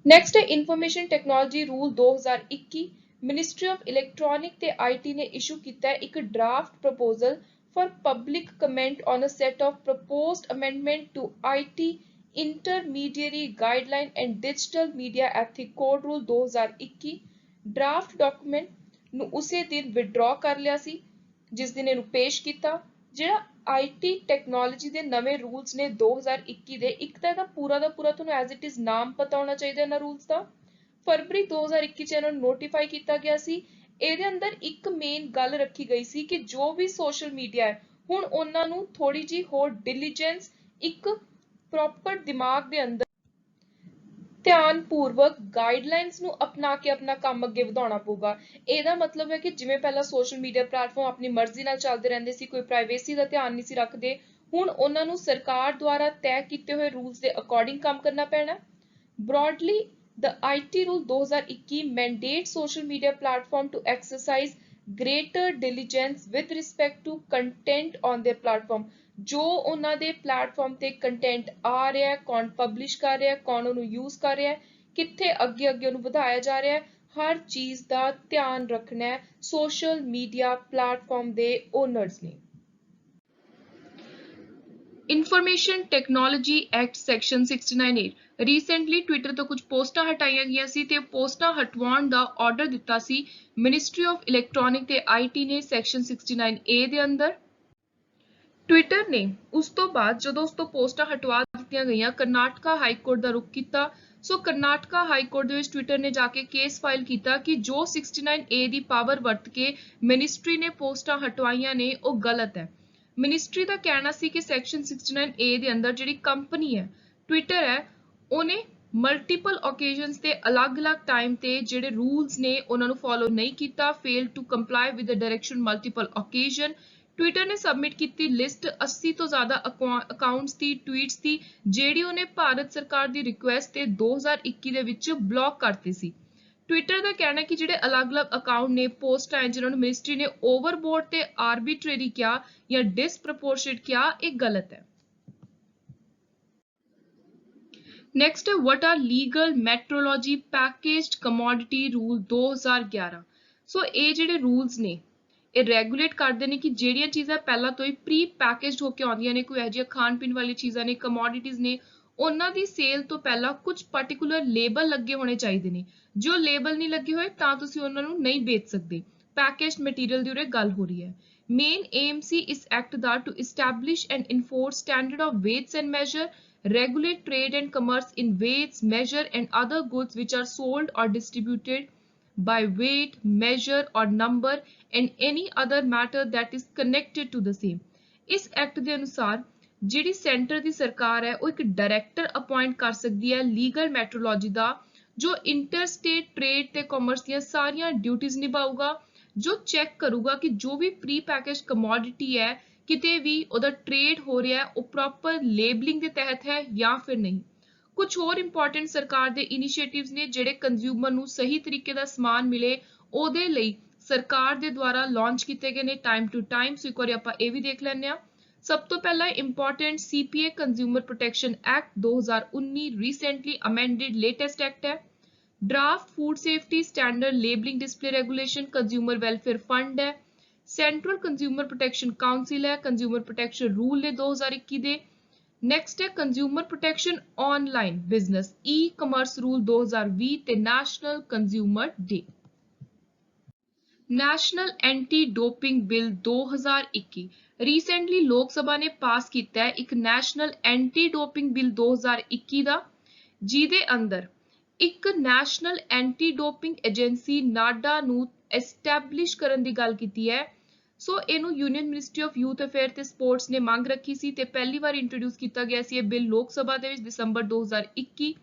ਨੈਕਸਟ ਹੈ information technology rule 2021। Ministry of electronic ਤੇ ਆਈਟੀ ਨੇ ਇਸ਼ੂ ਕੀਤਾ ਹੈ ਇੱਕ draft proposal for public comment on a set of proposed amendment to IT intermediary guideline and digital media ethic code rule 2021। Draft document ਨੂੰ ਉਸੇ ਦਿਨ ਵਿਡਰਾ ਕਰ ਲਿਆ ਸੀ ਜਿਸ ਦਿਨ ਇਹਨੂੰ ਪੇਸ਼ ਕੀਤਾ। ਜਿਹੜਾ ਆਈਟੀ ਟੈਕਨੋਲੋਜੀ ਦੇ ਨਵੇਂ ਰੂਲਸ ਨੇ 2021 ਦੇ, ਇੱਕ ਤਾਂ ਇਹਦਾ ਪੂਰਾ ਦਾ ਪੂਰਾ ਤੁਹਾਨੂੰ ਐਜ਼ ਇਟ ਇਜ਼ ਨਾਮ ਪਤਾ ਹੋਣਾ ਚਾਹੀਦਾ ਇਹਨਾਂ ਰੂਲਸ ਦਾ। ਫਰਵਰੀ 2021 ਚ ਇਹਨਾਂ ਨੂੰ ਨੋਟੀਫਾਈ ਕੀਤਾ ਗਿਆ ਸੀ। ਇਹਦੇ ਅੰਦਰ ਇੱਕ ਮੇਨ ਗੱਲ ਰੱਖੀ ਗਈ ਸੀ ਕਿ ਜੋ ਵੀ ਸੋਸ਼ਲ ਮੀਡੀਆ ਹੈ ਹੁਣ ਉਹਨਾਂ ਨੂੰ ਥੋੜੀ ਜੀ ਹੋਰ ਡਿਲੀਜੈਂਸ, ਇੱਕ ਪ੍ਰੋਪਰ ਦਿਮਾਗ ਦੇ ਅੰਦਰ ਧਿਆਨਪੂਰਵਕ ਗਾਈਡਲਾਈਨਸ ਨੂੰ ਅਪਣਾ ਕੇ ਆਪਣਾ ਕੰਮ ਅੱਗੇ ਵਧਾਉਣਾ ਪਊਗਾ। ਇਹਦਾ ਮਤਲਬ ਹੈ ਕਿ ਜਿਵੇਂ ਪਹਿਲਾਂ ਸੋਸ਼ਲ ਮੀਡੀਆ ਪਲੇਟਫਾਰਮ ਆਪਣੀ ਮਰਜ਼ੀ ਨਾਲ ਚੱਲਦੇ ਰਹਿੰਦੇ ਸੀ, ਕੋਈ ਪ੍ਰਾਈਵੇਸੀ ਦਾ ਧਿਆਨ ਨਹੀਂ ਸੀ ਰੱਖਦੇ, ਹੁਣ ਉਹਨਾਂ ਨੂੰ ਸਰਕਾਰ ਦੁਆਰਾ ਤੈਅ ਕੀਤੇ ਹੋਏ ਰੂਲਸ ਦੇ ਅਕੋਰਡਿੰਗ ਕੰਮ ਕਰਨਾ ਪੈਣਾ। Broadly, the IT Rule 2021 mandates social media platform to exercise greater diligence with respect to content on their platform। ਜੋ ਉਹਨਾਂ ਦੇ ਪਲੇਟਫਾਰਮ ਤੇ ਕੰਟੈਂਟ ਆ ਰਿਹਾ ਹੈ, ਕੌਣ ਪਬਲਿਸ਼ ਕਰ ਰਿਹਾ ਹੈ, ਕੌਣ ਉਹਨੂੰ ਯੂਜ਼ ਕਰ ਰਿਹਾ ਹੈ, ਕਿੱਥੇ ਅੱਗੇ ਅੱਗੇ ਉਹਨੂੰ ਵਧਾਇਆ ਜਾ ਰਿਹਾ ਹੈ, ਹਰ ਚੀਜ਼ ਦਾ ਧਿਆਨ ਰੱਖਣਾ ਹੈ ਸੋਸ਼ਲ ਮੀਡੀਆ ਪਲੇਟਫਾਰਮ ਦੇ ਓਨਰਸ ਨੇ। Information technology act section 69A recently Twitter ਤੋਂ ਕੁਝ ਪੋਸਟਾਂ ਹਟਾਈਆਂ ਗਈਆਂ ਸੀ ਤੇ ਪੋਸਟਾਂ ਹਟਵਾਉਣ ਦਾ ਆਰਡਰ ਦਿੱਤਾ ਸੀ ਮਿਨਿਸਟਰੀ ਆਫ ਇਲੈਕਟ੍ਰੋਨਿਕ ਤੇ ਆਈਟੀ ਨੇ ਸੈਕਸ਼ਨ 69A ਦੇ ਅੰਦਰ। ਟਵਿੱਟਰ ਨੇ ਉਸ ਤੋਂ ਬਾਅਦ ਜਦੋਂ ਉਸ ਤੋਂ ਪੋਸਟਾਂ ਹਟਵਾ ਦਿੱਤੀਆਂ ਗਈਆਂ ਕਰਨਾਟਕਾ ਹਾਈ ਕੋਰਟ ਦਾ ਰੁਖ ਕੀਤਾ। ਸੋ ਕਰਨਾਟਕਾ ਹਾਈ ਕੋਰਟ ਦੇ ਵਿੱਚ ਟਵਿੱਟਰ ਨੇ ਜਾ ਕੇ ਕੇਸ ਫਾਈਲ ਕੀਤਾ ਕਿ ਜੋ 69A ਦੀ ਪਾਵਰ ਵਰਤ ਕੇ ਮਿਨਿਸਟਰੀ ਨੇ ਪੋਸਟਾਂ ਹਟਵਾਈਆਂ ਨੇ ਉਹ ਗਲਤ ਹੈ। ਮਿਨਿਸਟਰੀ ਦਾ ਕਹਿਣਾ ਸੀ ਕਿ ਸੈਕਸ਼ਨ 69A ਦੇ ਅੰਦਰ ਜਿਹੜੀ ਕੰਪਨੀ ਹੈ ਟਵਿੱਟਰ ਹੈ ਉਹਨੇ ਮਲਟੀਪਲ ਓਕੇਜ਼ਨਸ ਤੇ ਅਲੱਗ-ਅਲੱਗ ਟਾਈਮ ਤੇ ਜਿਹੜੇ ਰੂਲਸ ਨੇ ਉਹਨਾਂ ਨੂੰ ਫੋਲੋ ਨਹੀਂ ਕੀਤਾ, fail to comply with the direction multiple occasion. Twitter ਨੇ ਸਬਮਿਟ ਕੀਤੀ ਲਿਸਟ 80 ਤੋਂ ਜ਼ਿਆਦਾ ਅਕਾਊਂਟਸ ਦੀ ਟਵੀਟਸ ਦੀ ਜਿਹੜੀ ਉਹਨੇ ਭਾਰਤ ਸਰਕਾਰ ਦੀ ਰਿਕੁਐਸਟ ਤੇ 2021 ਦੇ ਵਿੱਚ ਬਲੌਕ ਕਰਤੀ ਸੀ। ਟਵਿੱਟਰ ਦਾ ਕਹਿਣਾ ਹੈ ਕਿ ਜਿਹੜੇ ਅਲੱਗ-ਅਲੱਗ ਅਕਾਊਂਟ ਨੇ ਪੋਸਟਾਂ ਹੈ ਜਿਨ੍ਹਾਂ ਨੂੰ ਮਿਨਿਸਟਰੀ ਨੇ ਓਵਰਬੋਰਡ ਤੇ ਆਰਬਿਟਰੇਰੀ ਕਿਹਾ ਜਾਂ ਡਿਸਪ੍ਰੋਪੋਰਸ਼ਨੇਟ ਕਿਹਾ ਇਹ ਗਲਤ ਹੈ। ਨੈਕਸਟ ਹੈ what are legal metrology packaged commodity rule 2011। ਸੋ ਇਹ ਜਿਹੜੇ ਰੂਲਸ ਨੇ ਇਹ ਰੈਗੂਲੇਟ ਕਰਦੇ ਨੇ ਕਿ ਜਿਹੜੀਆਂ ਚੀਜ਼ਾਂ ਪਹਿਲਾਂ ਤੋਂ ਹੀ ਪ੍ਰੀ ਪੈਕੇਜਡ ਹੋ ਕੇ ਆਉਂਦੀਆਂ ਨੇ, ਕੋਈ ਇਹੋ ਜਿਹੀਆਂ ਖਾਣ ਪੀਣ ਵਾਲੀਆਂ ਚੀਜ਼ਾਂ ਨੇ, ਕਮੋਡਿਟੀਜ਼ ਨੇ, ਉਹਨਾਂ ਦੀ ਸੇਲ ਤੋਂ ਪਹਿਲਾਂ ਕੁਝ ਪਾਰਟਿਕੂਲਰ ਲੇਬਲ ਲੱਗੇ ਹੋਣੇ ਚਾਹੀਦੇ ਨੇ। ਜੋ ਲੇਬਲ ਨਹੀਂ ਲੱਗੇ ਹੋਏ ਤਾਂ ਤੁਸੀਂ ਉਹਨਾਂ ਨੂੰ ਨਹੀਂ ਵੇਚ ਸਕਦੇ। ਪੈਕੇਜਡ ਮਟੀਰੀਅਲ ਦੀ ਉਰੇ ਗੱਲ ਹੋ ਰਹੀ ਹੈ। ਮੇਨ ਏਮ ਸੀ ਇਸ ਐਕਟ ਦਾ to establish and enforce standard of weights and measure, regulate trade and commerce in weights, measure and other goods which are sold or distributed by weight, measure or number and any other matter that is connected to the same। ਇਸ ਐਕਟ ਦੇ ਅਨੁਸਾਰ ਜਿਹੜੀ ਸੈਂਟਰ ਦੀ ਸਰਕਾਰ ਹੈ ਉਹ ਇੱਕ ਡਾਇਰੈਕਟਰ ਅਪਾਇੰਟ ਕਰ ਸਕਦੀ ਹੈ ਲੀਗਲ ਮੈਟਰੋਲੋਜੀ ਦਾ ਜੋ ਇੰਟਰਸਟੇਟ ਟ੍ਰੇਡ ਤੇ ਕਾਮਰਸ ਦੀਆਂ ਸਾਰੀਆਂ ਡਿਊਟੀਆਂ ਨਿਭਾਊਗਾ, ਜੋ ਚੈੱਕ ਕਰੂਗਾ ਕਿ ਜੋ ਵੀ ਪ੍ਰੀ ਪੈਕੇਜ ਕਮੋਡਿਟੀ ਹੈ ਕਿਤੇ ਵੀ ਉਹਦਾ ਟ੍ਰੇਡ ਹੋ ਰਿਹਾ ਹੈ ਉਹ ਪ੍ਰੋਪਰ ਲੇਬਲਿੰਗ ਦੇ ਤਹਿਤ ਹੈ ਜਾਂ ਫਿਰ ਨਹੀਂ। ਕੁਝ ਹੋਰ ਇੰਪੋਰਟੈਂਟ ਸਰਕਾਰ ਦੇ ਇਨੀਸ਼ੀਏਟਿਵਸ ਨੇ ਜਿਹੜੇ ਕੰਜ਼ਿਊਮਰ ਨੂੰ ਸਹੀ ਤਰੀਕੇ ਦਾ ਸਮਾਨ ਮਿਲੇ ਉਹਦੇ ਲਈ ਸਰਕਾਰ ਦੇ ਦੁਆਰਾ ਲਾਂਚ ਕੀਤੇ ਗਏ ਨੇ ਟਾਈਮ ਟੂ ਟਾਈਮ। ਸੋ ਇੱਕ ਵਾਰੀ ਆਪਾਂ ਇਹ ਵੀ ਦੇਖ ਲੈਂਦੇ ਹਾਂ। ਸਭ ਤੋਂ ਪਹਿਲਾਂ important CPA consumer protection act 2019 recently amended latest act ਹੈ। Draft food safety standard labelling display regulation consumer welfare fund ਹੈ। ਸੈਂਟਰਲ ਕੰਜ਼ਿਊਮਰ ਪ੍ਰੋਟੈਕਸ਼ਨ ਕਾਉਂਸਿਲ ਹੈ। ਕੰਜ਼ਿਊਮਰ ਪ੍ਰੋਟੈਕਸ਼ਨ ਰੂਲ ਨੇ 2021 ਦੇ। ਨੈਕਸਟ ਹੈ consumer protection online business e-commerce rule 2020 ਤੇ national consumer day. National anti doping bill 2021 recently Lok Sabha ਨੇ ਪਾਸ ਕੀਤਾ ਹੈ ਇੱਕ ਨੈਸ਼ਨਲ ਐਂਟੀ ਡੋਪਿੰਗ ਬਿੱਲ 2021 ਦਾ ਜਿਹਦੇ ਅੰਦਰ ਇੱਕ national anti doping agency Nada ਨੂੰ ਐਸਟੈਬਲਿਸ਼ ਕਰਨ ਦੀ ਗੱਲ ਕੀਤੀ ਹੈ। ਸੋ ਇਹਨੂੰ union ministry of youth affair ਤੇ ਸਪੋਰਟਸ ਨੇ ਮੰਗ ਰੱਖੀ ਸੀ ਤੇ ਪਹਿਲੀ ਵਾਰ ਇੰਟਰੋਡਿਊਸ ਕੀਤਾ ਗਿਆ ਸੀ ਇਹ ਬਿੱਲ ਲੋਕ ਸਭਾ ਦੇ ਵਿੱਚ ਦਸੰਬਰ 2021।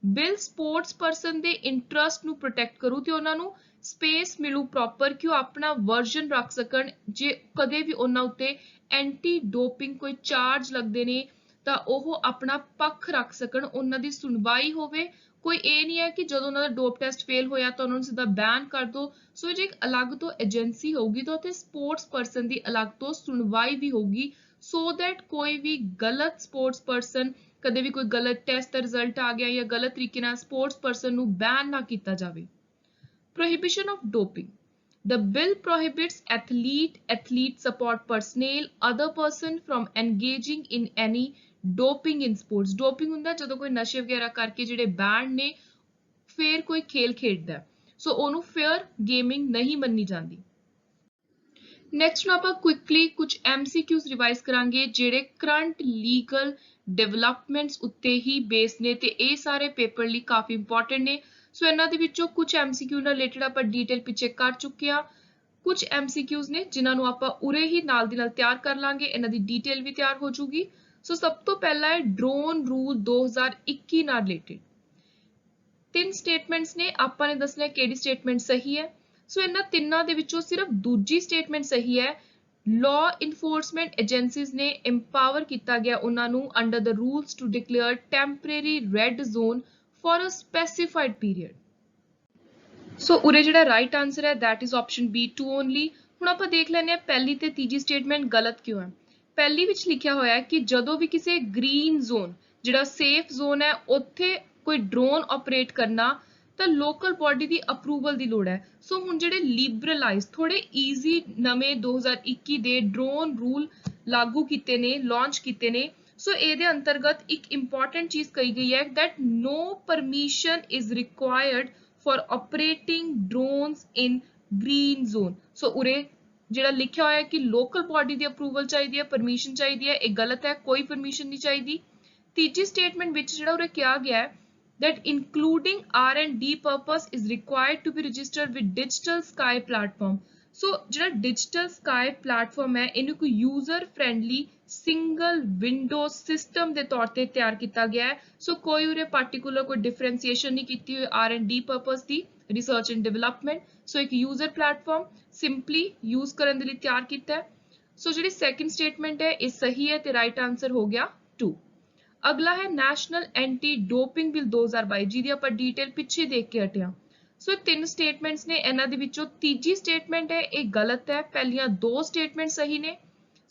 ਬਿੱਲ ਸਪੋਰਟਸ ਪਰਸਨ ਦੇ ਇੰਟਰਸਟ ਨੂੰ ਪ੍ਰੋਟੈਕਟ ਕਰੂ ਤੇ ਉਹਨਾਂ ਨੂੰ ਸਪੇਸ ਮਿਲੂ ਪ੍ਰੋਪਰ ਕਿ ਉਹ ਆਪਣਾ ਵਰਜ਼ਨ ਰੱਖ ਸਕਣ ਜੇ ਕਦੇ ਵੀ ਉਹਨਾਂ ਉੱਤੇ ਐਂਟੀ ਡੋਪਿੰਗ ਕੋਈ ਚਾਰਜ ਲੱਗਦੇ ਨੇ ਤਾਂ ਉਹ ਆਪਣਾ ਪੱਖ ਰੱਖ ਸਕਣ, ਉਹਨਾਂ ਦੀ ਸੁਣਵਾਈ ਹੋਵੇ। ਕੋਈ ਇਹ ਨਹੀਂ ਹੈ ਕਿ ਜਦੋਂ ਉਹਨਾਂ ਦਾ ਡੋਪ ਟੈਸਟ ਫੇਲ ਹੋਇਆ ਤਾਂ ਉਹਨਾਂ ਨੂੰ ਸਿੱਧਾ ਬੈਨ ਕਰ ਦੋ। ਸੋ ਜੇ ਇੱਕ ਅਲੱਗ ਤੋਂ ਏਜੰਸੀ ਹੋਊਗੀ ਤਾਂ ਉੱਥੇ ਸਪੋਰਟਸ ਪਰਸਨ ਦੀ ਅਲੱਗ ਤੋਂ ਸੁਣਵਾਈ ਵੀ ਹੋਊਗੀ ਸੋ ਦੈਟ ਕੋਈ ਵੀ ਗਲਤ ਸਪੋਰਟਸ ਪਰਸਨ ਕਦੇ ਵੀ ਕੋਈ ਗਲਤ ਟੈਸਟ ਦਾ ਰਿਜ਼ਲਟ ਆ ਗਿਆ ਜਾਂ ਗਲਤ ਤਰੀਕੇ ਨਾਲ ਸਪੋਰਟਸ ਪਰਸਨ ਨੂੰ ਬੈਨ ਨਾ ਕੀਤਾ ਜਾਵੇ। Prohibition of doping. The bill prohibits athlete support personnel, other person from engaging in any doping in sports। Doping ਹੁੰਦਾ ਜਦੋਂ ਕੋਈ ਨਸ਼ੇ ਵਗੈਰਾ ਕਰਕੇ ਜਿਹੜੇ ਬੈਂਡ ਨੇ ਫੇਰ ਕੋਈ ਖੇਲ ਖੇਡਦਾ ਸੋ ਉਹਨੂੰ ਫੇਅਰ ਗੇਮਿੰਗ ਨਹੀਂ ਮੰਨੀ ਜਾਂਦੀ। ਨੈਕਸਟ ਨੂੰ ਆਪਾਂ ਕੁਇਕਲੀ ਕੁਝ MCQs ਰਿਵਾਈਜ਼ ਕਰਾਂਗੇ ਜਿਹੜੇ ਕਰੰਟ ਲੀਗਲ ਡਿਵੈਲਪਮੈਂਟਸ ਉੱਤੇ ਹੀ ਬੇਸ ਨੇ ਤੇ ਇਹ ਸਾਰੇ ਪੇਪਰ ਲਈ ਕਾਫੀ ਇੰਪੋਰਟੈਂਟ ਨੇ। ਸੋ ਇਹਨਾਂ ਦੇ ਵਿੱਚੋਂ ਕੁਝ MCQ ਨਾਲ ਰਿਲੇਟਡ ਆਪਾਂ ਡੀਟੇਲ ਪਿੱਛੇ ਕਰ ਚੁੱਕੇ ਆ। ਕੁਝ MCQs ਨੇ ਜਿਨ੍ਹਾਂ ਨੂੰ ਆਪਾਂ ਉਰੇ ਹੀ ਨਾਲ ਦੀ ਨਾਲ ਤਿਆਰ ਕਰ ਲਾਂਗੇ, ਇਹਨਾਂ ਦੀ ਡੀਟੇਲ ਵੀ ਤਿਆਰ ਹੋ ਜੂਗੀ। ਸੋ ਸਭ ਤੋਂ ਪਹਿਲਾਂ ਹੈ ਡਰੋਨ ਰੂਲ 2021 ਨਾਲ ਰਿਲੇਟਡ। ਤਿੰਨ ਸਟੇਟਮੈਂਟਸ ਨੇ, ਆਪਾਂ ਨੇ ਦੱਸਣਾ ਕਿਹੜੀ ਸਟੇਟਮੈਂਟ ਸਹੀ ਹੈ। ਸੋ ਇਹਨਾਂ ਤਿੰਨਾਂ ਦੇ ਵਿੱਚੋਂ ਸਿਰਫ ਦੂਜੀ ਸਟੇਟਮੈਂਟ ਸਹੀ ਹੈ। ਲਾਅ ਇਨਫੋਰਸਮੈਂਟ ਏਜੰਸੀਜ਼ ਨੇ ਇੰਪਾਵਰ ਕੀਤਾ ਗਿਆ ਉਹਨਾਂ ਨੂੰ under the rules to declare temporary red zone for a specified period। So ਉਰੇ ਜਿਹੜਾ ਰਾਈਟ ਆਨਸਰ ਹੈ that is option B 2 only। ਹੁਣ ਆਪਾਂ ਦੇਖ ਲੈਂਦੇ ਹਾਂ ਪਹਿਲੀ ਤੇ ਤੀਜੀ ਸਟੇਟਮੈਂਟ ਗਲਤ ਕਿਉਂ ਹੈ। ਪਹਿਲੀ ਵਿੱਚ ਲਿਖਿਆ ਹੋਇਆ ਹੈ ਕਿ ਜਦੋਂ ਵੀ ਕਿਸੇ ਗ੍ਰੀਨ ਜ਼ੋਨ ਜਿਹੜਾ ਸੇਫ ਜ਼ੋਨ ਹੈ ਉੱਥੇ ਕੋਈ ਡਰੋਨ ਆਪਰੇਟ ਕਰਨਾ ਤਾਂ ਲੋਕਲ ਬੋਡੀ ਦੀ ਅਪਰੂਵਲ ਦੀ ਲੋੜ ਹੈ। ਸੋ ਹੁਣ ਜਿਹੜੇ ਲਿਬਰਲਾਈਜ਼ ਥੋੜੇ ਈਜ਼ੀ ਨਵੇਂ 2021 ਦੇ ਡਰੋਨ ਰੂਲ ਲਾਗੂ ਕੀਤੇ ਨੇ ਲਾਂਚ ਕੀਤੇ ਨੇ। ਸੋ ਇਹਦੇ ਅੰਤਰਗਤ ਇੱਕ ਇੰਪੋਰਟੈਂਟ ਚੀਜ਼ ਕਹੀ ਗਈ ਹੈ that no permission is required for operating drones in green zone। ਸੋ ਉਰੇ ਜਿਹੜਾ ਲਿਖਿਆ ਹੋਇਆ ਹੈ ਕਿ ਲੋਕਲ ਬੋਡੀ ਦੀ ਅਪਰੂਵਲ ਚਾਹੀਦੀ ਹੈ ਪਰਮਿਸ਼ਨ ਚਾਹੀਦੀ ਹੈ ਇਹ ਗਲਤ ਹੈ ਕੋਈ ਪਰਮਿਸ਼ਨ ਨਹੀਂ ਚਾਹੀਦੀ। ਤੀਜੀ ਸਟੇਟਮੈਂਟ ਵਿੱਚ ਜਿਹੜਾ ਉਰੇ ਕਿਹਾ ਗਿਆ ਹੈ that including R&D purpose is required to be registered with digital sky platform। ਸੋ ਜਿਹੜਾ digital sky platform ਹੈ ਇਹਨੂੰ ਕੋਈ user friendly single window system ਦੇ ਤੌਰ ਤੇ ਤਿਆਰ ਕੀਤਾ ਗਿਆ ਹੈ। ਸੋ ਕੋਈ ਉਰੇ particular ਕੋਈ differentiation ਨਹੀਂ ਕੀਤੀ ਹੋਈ R&D purpose the research and development। ਸੋ ਇੱਕ user platform simply use ਕਰਨ ਦੇ ਲਈ ਤਿਆਰ ਕੀਤਾ ਹੈ। ਸੋ ਜਿਹੜੀ second statement ਹੈ ਇਹ ਸਹੀ ਹੈ ਤੇ right answer ਹੋ ਗਿਆ 2। ਅਗਲਾ ਹੈ ਨੈਸ਼ਨਲ ਐਂਟੀ ਡੋਪਿੰਗ ਬਿੱਲ 2022 ਜਿਹਦੀ ਆਪਾਂ ਡਿਟੇਲ ਪਿੱਛੇ ਦੇਖ ਕੇ ਹਟਿਆ। ਸੋ ਤਿੰਨ ਸਟੇਟਮੈਂਟਸ ਨੇ ਇਹਨਾਂ ਦੇ ਵਿੱਚੋਂ ਤੀਜੀ ਸਟੇਟਮੈਂਟ ਹੈ ਇਹ ਗਲਤ ਹੈ ਪਹਿਲੀਆਂ ਦੋ ਸਟੇਟਮੈਂਟ ਸਹੀ ਨੇ।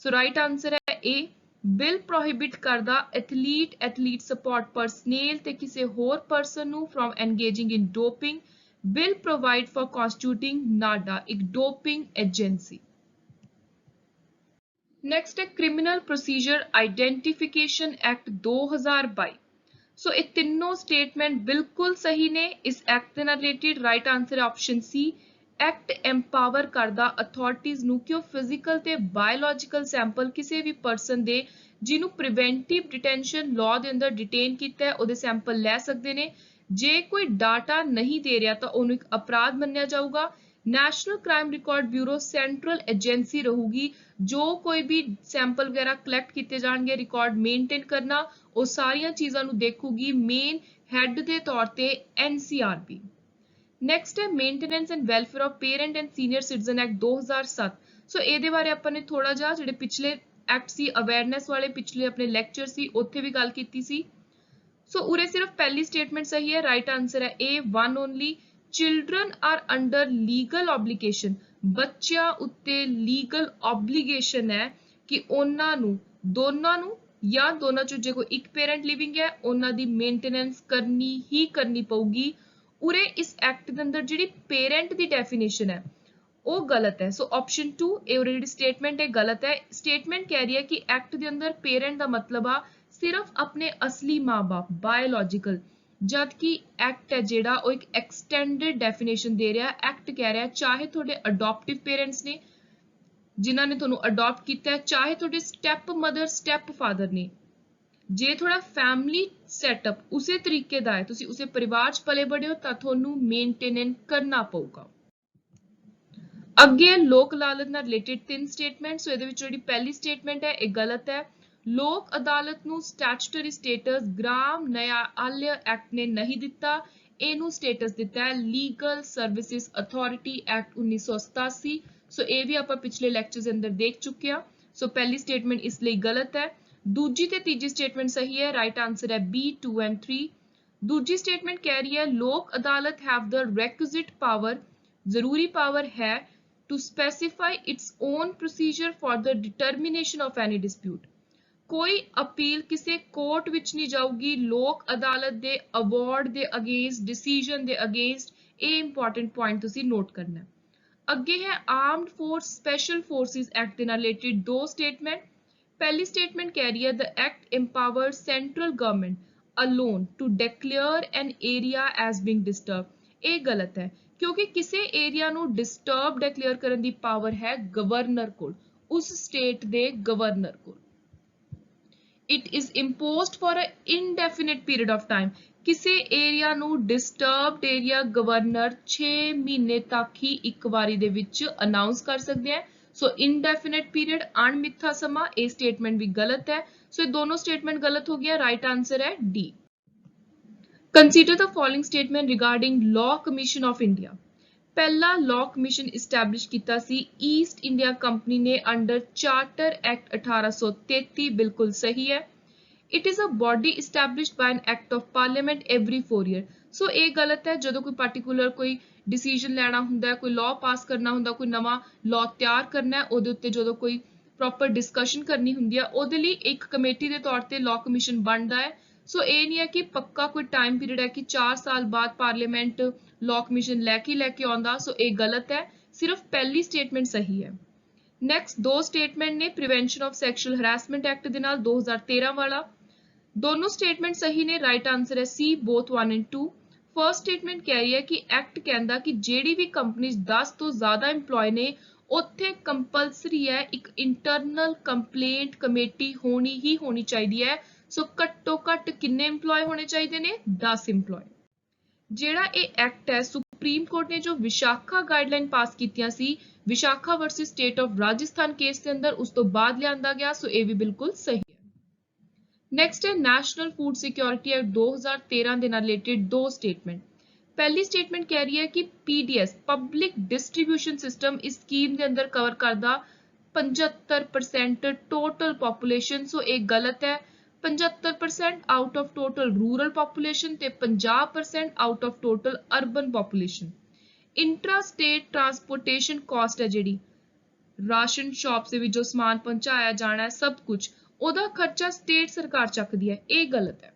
ਸੋ ਰਾਈਟ ਆਨਸਰ ਹੈ A ਬਿੱਲ ਪ੍ਰੋਹਿਬਿਟ ਕਰਦਾ ਐਥਲੀਟ ਸਪੋਰਟ ਪਰਸਨਲ ਤੇ ਕਿਸੇ ਹੋਰ ਪਰਸਨ ਨੂੰ from engaging in doping. Bill provide for constituting NADA ਇੱਕ ਡੋਪਿੰਗ ਏਜੰਸੀ। नेक्स्ट है criminal procedure identification act 2022। So ये तीनों स्टेटमेंट बिल्कुल सही ने। इस एक्ट के नाल रिलेटेड राइट आंसर है ऑप्शन सी एक्ट एम्पावर करदा अथॉरिटीज नू कि फिजिकल ते बायोलॉजिकल सैंपल किसी भी परसन दे जिन्हों प्रिवेंटिव डिटेंशन लॉ के अंदर डिटेन किया है उहदे सैंपल लै सकते हैं। जे कोई डाटा नहीं दे रहा तो उन्हें एक अपराध मन्निया जाऊगा। National crime record bureau central agency रहूगी जो कोई भी सैंपल वगैरह कलैक्ट किए जाएंगे रिकॉर्ड मेनटेन करना वो सारिया चीज़ों को देखूगी मेन हैड के तौर पर NCRB। नैक्सट है maintenance and welfare of parent and senior citizen act 2007। सो ये बारे अपने थोड़ा जा जो पिछले एक्ट सी अवेयरनेस वाले पिछले अपने लेक्चर सी उत्थे भी गल की सी। सो उरे सिर्फ पहली स्टेटमेंट सही है राइट आंसर है A 1 only. Children are under legal obligation बच्चियां उत्ते लीगल ऑब्लिगेशन है कि उन्हां नू दोनों नू या दोनों चों जे कोई एक पेरेंट लिविंग है उन्हां दी मेंटेनेंस करनी ही करनी पऊगी। उरे इस एक्ट के अंदर जिहड़ी पेरेंट दी डेफिनेशन है वो गलत है। सो ऑप्शन 2 ये उरे जिहड़ी स्टेटमेंट है गलत है। स्टेटमेंट कह रही है कि एक्ट के अंदर पेरेंट का मतलब आ सिर्फ अपने असली माँ बाप बायोलॉजिकल जबकि एक्ट है जेड़ा वो एक एक्सटेंडेड डेफिनेशन दे रहा है। एक्ट कह रहा है चाहे थोड़े अडॉप्टिव पेरेंट्स ने जिन्हों ने तुहानू अडॉप्ट किया है चाहे थोड़े स्टैप मदर स्टैप फादर ने जे थोड़ा फैमिली सैटअप उसे तरीके का है तुसी उसे परिवार च पले बड़े हो तो तुहानू मेनटेन करना पऊगा। अगे लोक अदालत नाल रिलेटेड तीन स्टेटमेंट। सो इहदे विच जिहड़ी पहली स्टेटमेंट है यह गलत है। लोक अदालत नू स्टैचुटरी स्टेटस ग्राम न्यायालय एक्ट ने नहीं दिता इनू स्टेटस दिता है लीगल सर्विसेज अथॉरिटी एक्ट 1987। सो ये भी आप पिछले लेक्चर के अंदर देख चुके हैं। सो पहली स्टेटमेंट इसलिए गलत है। दूजी ते तीजी स्टेटमेंट सही है राइट आंसर है B 2 and 3। दूजी स्टेटमेंट कह रही है लोक अदालत हैव द requisite पावर जरूरी पावर है to specify its own procedure for the determination of any dispute। कोई अपील किसी कोर्ट विच नहीं जाऊगी लोक अदालत दे अवार्ड दे अगेंस्ट डिसीजन दे अगेंस्ट। ये इंपॉर्टेंट पॉइंट तुसी नोट करना है। अगे है armed force special forces act दे रिलेटेड दो स्टेटमेंट। पहली स्टेटमेंट कह रही है the act empower central government alone to declare an area as being disturb. ये गलत है क्योंकि किसी एरिया नू डिस्टर्ब डिक्लेयर करने की पावर है गवर्नर कोल उस स्टेट दे गवर्नर कोल। It is imposed for an indefinite period of time। किसी एरिया नू डिस्टर्ब्ड एरिया गवर्नर 6 महीने तक ही एक बारी दे विच अनाउंस कर सकते हैं। सो इनडेफिनेट पीरियड अणमिथा समा ये स्टेटमेंट भी गलत है। सो ये दोनों स्टेटमेंट गलत हो गया राइट आंसर है D। Consider the following statement regarding law commission of India. पहला लॉ कमीशन इस्टैब्लिश किया सी ईस्ट इंडिया कंपनी ने अंडर चार्टर एक्ट 1833 बिल्कुल सही है। It is a body established by an act of parliament every 4 year. So ये गलत है जो कोई पार्टिकुलर कोई डिसीजन लैना हुंदा है, कोई लॉ पास करना हुंदा, कोई नवा लॉ तैयार करना है, ਉਹਦੇ ਉੱਤੇ ਜਦੋਂ ਕੋਈ ਪ੍ਰੋਪਰ ਡਿਸਕਸ਼ਨ ਕਰਨੀ ਹੁੰਦੀ ਹੈ ਉਹਦੇ ਲਈ ਇੱਕ ਕਮੇਟੀ ਦੇ ਤੌਰ ਤੇ ਲਾਅ ਕਮਿਸ਼ਨ ਬਣਦਾ ਹੈ। ਸੋ ਇਹ ਨਹੀਂ ਹੈ ਕਿ ਪੱਕਾ ਕੋਈ ਟਾਈਮ ਪੀਰੀਅਡ ਹੈ ਕਿ 4 ਸਾਲ ਬਾਅਦ ਪਾਰਲੀਮੈਂਟ ਲਾਅ ਕਮਿਸ਼ਨ ਲੈ ਕੇ ਆਉਂਦਾ, ਸੋ ਇਹ ਗਲਤ ਹੈ, ਸਿਰਫ ਪਹਿਲੀ ਸਟੇਟਮੈਂਟ ਸਹੀ ਹੈ। ਨੈਕਸਟ ਦੋ ਸਟੇਟਮੈਂਟ ਨੇ prevention of sexual harassment act ਦੇ ਨਾਲ 2013 ਵਾਲਾ, दोनों स्टेटमेंट सही ने, राइट आंसर है C both 1 and 2। First statement कह रही है कि एक्ट कहता कि जेडी भी कंपनी 10 तो ज्यादा इंप्लॉय ने उत्थे कंपलसरी है एक इंटरनल कंप्लेंट कमेटी होनी ही होनी चाहिए है। सो घट्टो घट किन्ने इंप्लॉय होने चाहिए ने, 10 इंप्लॉय। जेड़ा ये एक्ट है सुप्रीम कोर्ट ने जो विशाखा गाइडलाइन पास कीतियां सी Vishakha versus state of Rajasthan case के अंदर, उस तो बाद लियांदा गया, सो ये भी बिल्कुल सही। नेक्स्ट है नेशनल फूड सिक्योरिटी एक्ट 2013 ਦੇ ਨਾਲ ਰਿਲੇਟਡ ਦੋ ਸਟੇਟਮੈਂਟ। ਪਹਿਲੀ ਸਟੇਟਮੈਂਟ ਕਹਿ ਰਹੀ ਹੈ ਕਿ ਪੀਡੀਐਸ ਪਬਲਿਕ ਡਿਸਟ੍ਰੀਬਿਊਸ਼ਨ ਸਿਸਟਮ ਇਸ ਸਕੀਮ ਦੇ ਅੰਦਰ ਕਵਰ ਕਰਦਾ 75% ਟੋਟਲ ਪੋਪੂਲੇਸ਼ਨ, ਸੋ ਇਹ ਗਲਤ ਹੈ। 75% out of total rural population ਤੇ 50% out of total urban population. Intra state transportation cost ਹੈ ਜਿਹੜੀ ਰਾਸ਼ਨ ਸ਼ਾਪ ਦੇ ਵਿੱਚ ਜੋ ਸਮਾਨ ਪਹੁੰਚਾਇਆ ਜਾਣਾ ਹੈ ਸਭ ਕੁਝ, ਉਹਦਾ ਖਰਚਾ ਸਟੇਟ ਸਰਕਾਰ ਚੱਕਦੀ ਹੈ, ਇਹ ਗਲਤ ਹੈ।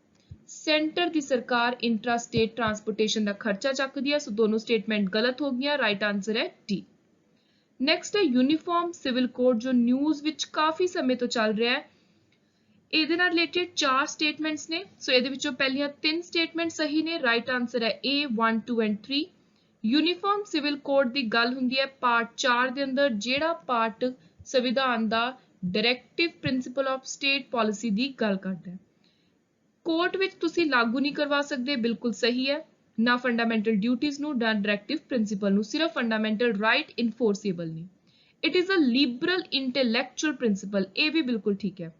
ਸੈਂਟਰ ਦੀ ਸਰਕਾਰ ਇੰਟਰਾ ਸਟੇਟ ਟਰਾਂਸਪੋਰਟੇਸ਼ਨ ਦਾ ਖਰਚਾ ਚੱਕਦੀ ਹੈ, ਸੋ ਦੋਨੋਂ ਸਟੇਟਮੈਂਟ ਗਲਤ ਹੋ ਗਈਆਂ, ਰਾਈਟ ਆਨਸਰ ਹੈ ਡੀ। ਨੈਕਸਟ ਹੈ ਯੂਨੀਫਾਰਮ ਸਿਵਲ ਕੋਡ ਜੋ ਨਿਊਜ਼ ਵਿੱਚ ਕਾਫੀ ਸਮੇਂ ਤੋਂ ਚੱਲ ਰਿਹਾ ਹੈ। ਇਹਦੇ ਨਾਲ ਰਿਲੇਟਡ 4 ਸਟੇਟਮੈਂਟਸ ਨੇ, ਸੋ ਇਹਦੇ ਵਿੱਚੋਂ ਪਹਿਲੀਆਂ 3 ਸਟੇਟਮੈਂਟ ਸਹੀ ਨੇ, ਰਾਈਟ ਆਨਸਰ ਹੈ A 1 2 and 3। Uniform civil code ਦੀ ਗੱਲ ਹੁੰਦੀ ਹੈ ਪਾਰਟ 4 ਦੇ ਅੰਦਰ, ਜਿਹੜਾ ਪਾਰਟ ਸੰਵਿਧਾਨ ਦਾ directive principle of state policy ਦੀ ਗੱਲ ਕਰਦਾ ਹੈ। ਕੋਰਟ ਵਿੱਚ ਤੁਸੀਂ ਲਾਗੂ ਨਹੀਂ ਕਰਵਾ ਸਕਦੇ, ਬਿਲਕੁਲ ਸਹੀ ਹੈ, ਨਾ ਫੰਡਾਮੈਂਟਲ ਡਿਊਟੀਜ਼ ਨੂੰ ਨਾ ਡਾਇਰੈਕਟਿਵ ਪ੍ਰਿੰਸੀਪਲ ਨੂੰ, ਸਿਰਫ ਫੰਡਾਮੈਂਟਲ ਰਾਈਟ ਇਨਫੋਰਸੇਬਲ ਨੇ। It is a liberal intellectual principle, ਇਹ ਵੀ ਬਿਲਕੁਲ ਠੀਕ ਹੈ।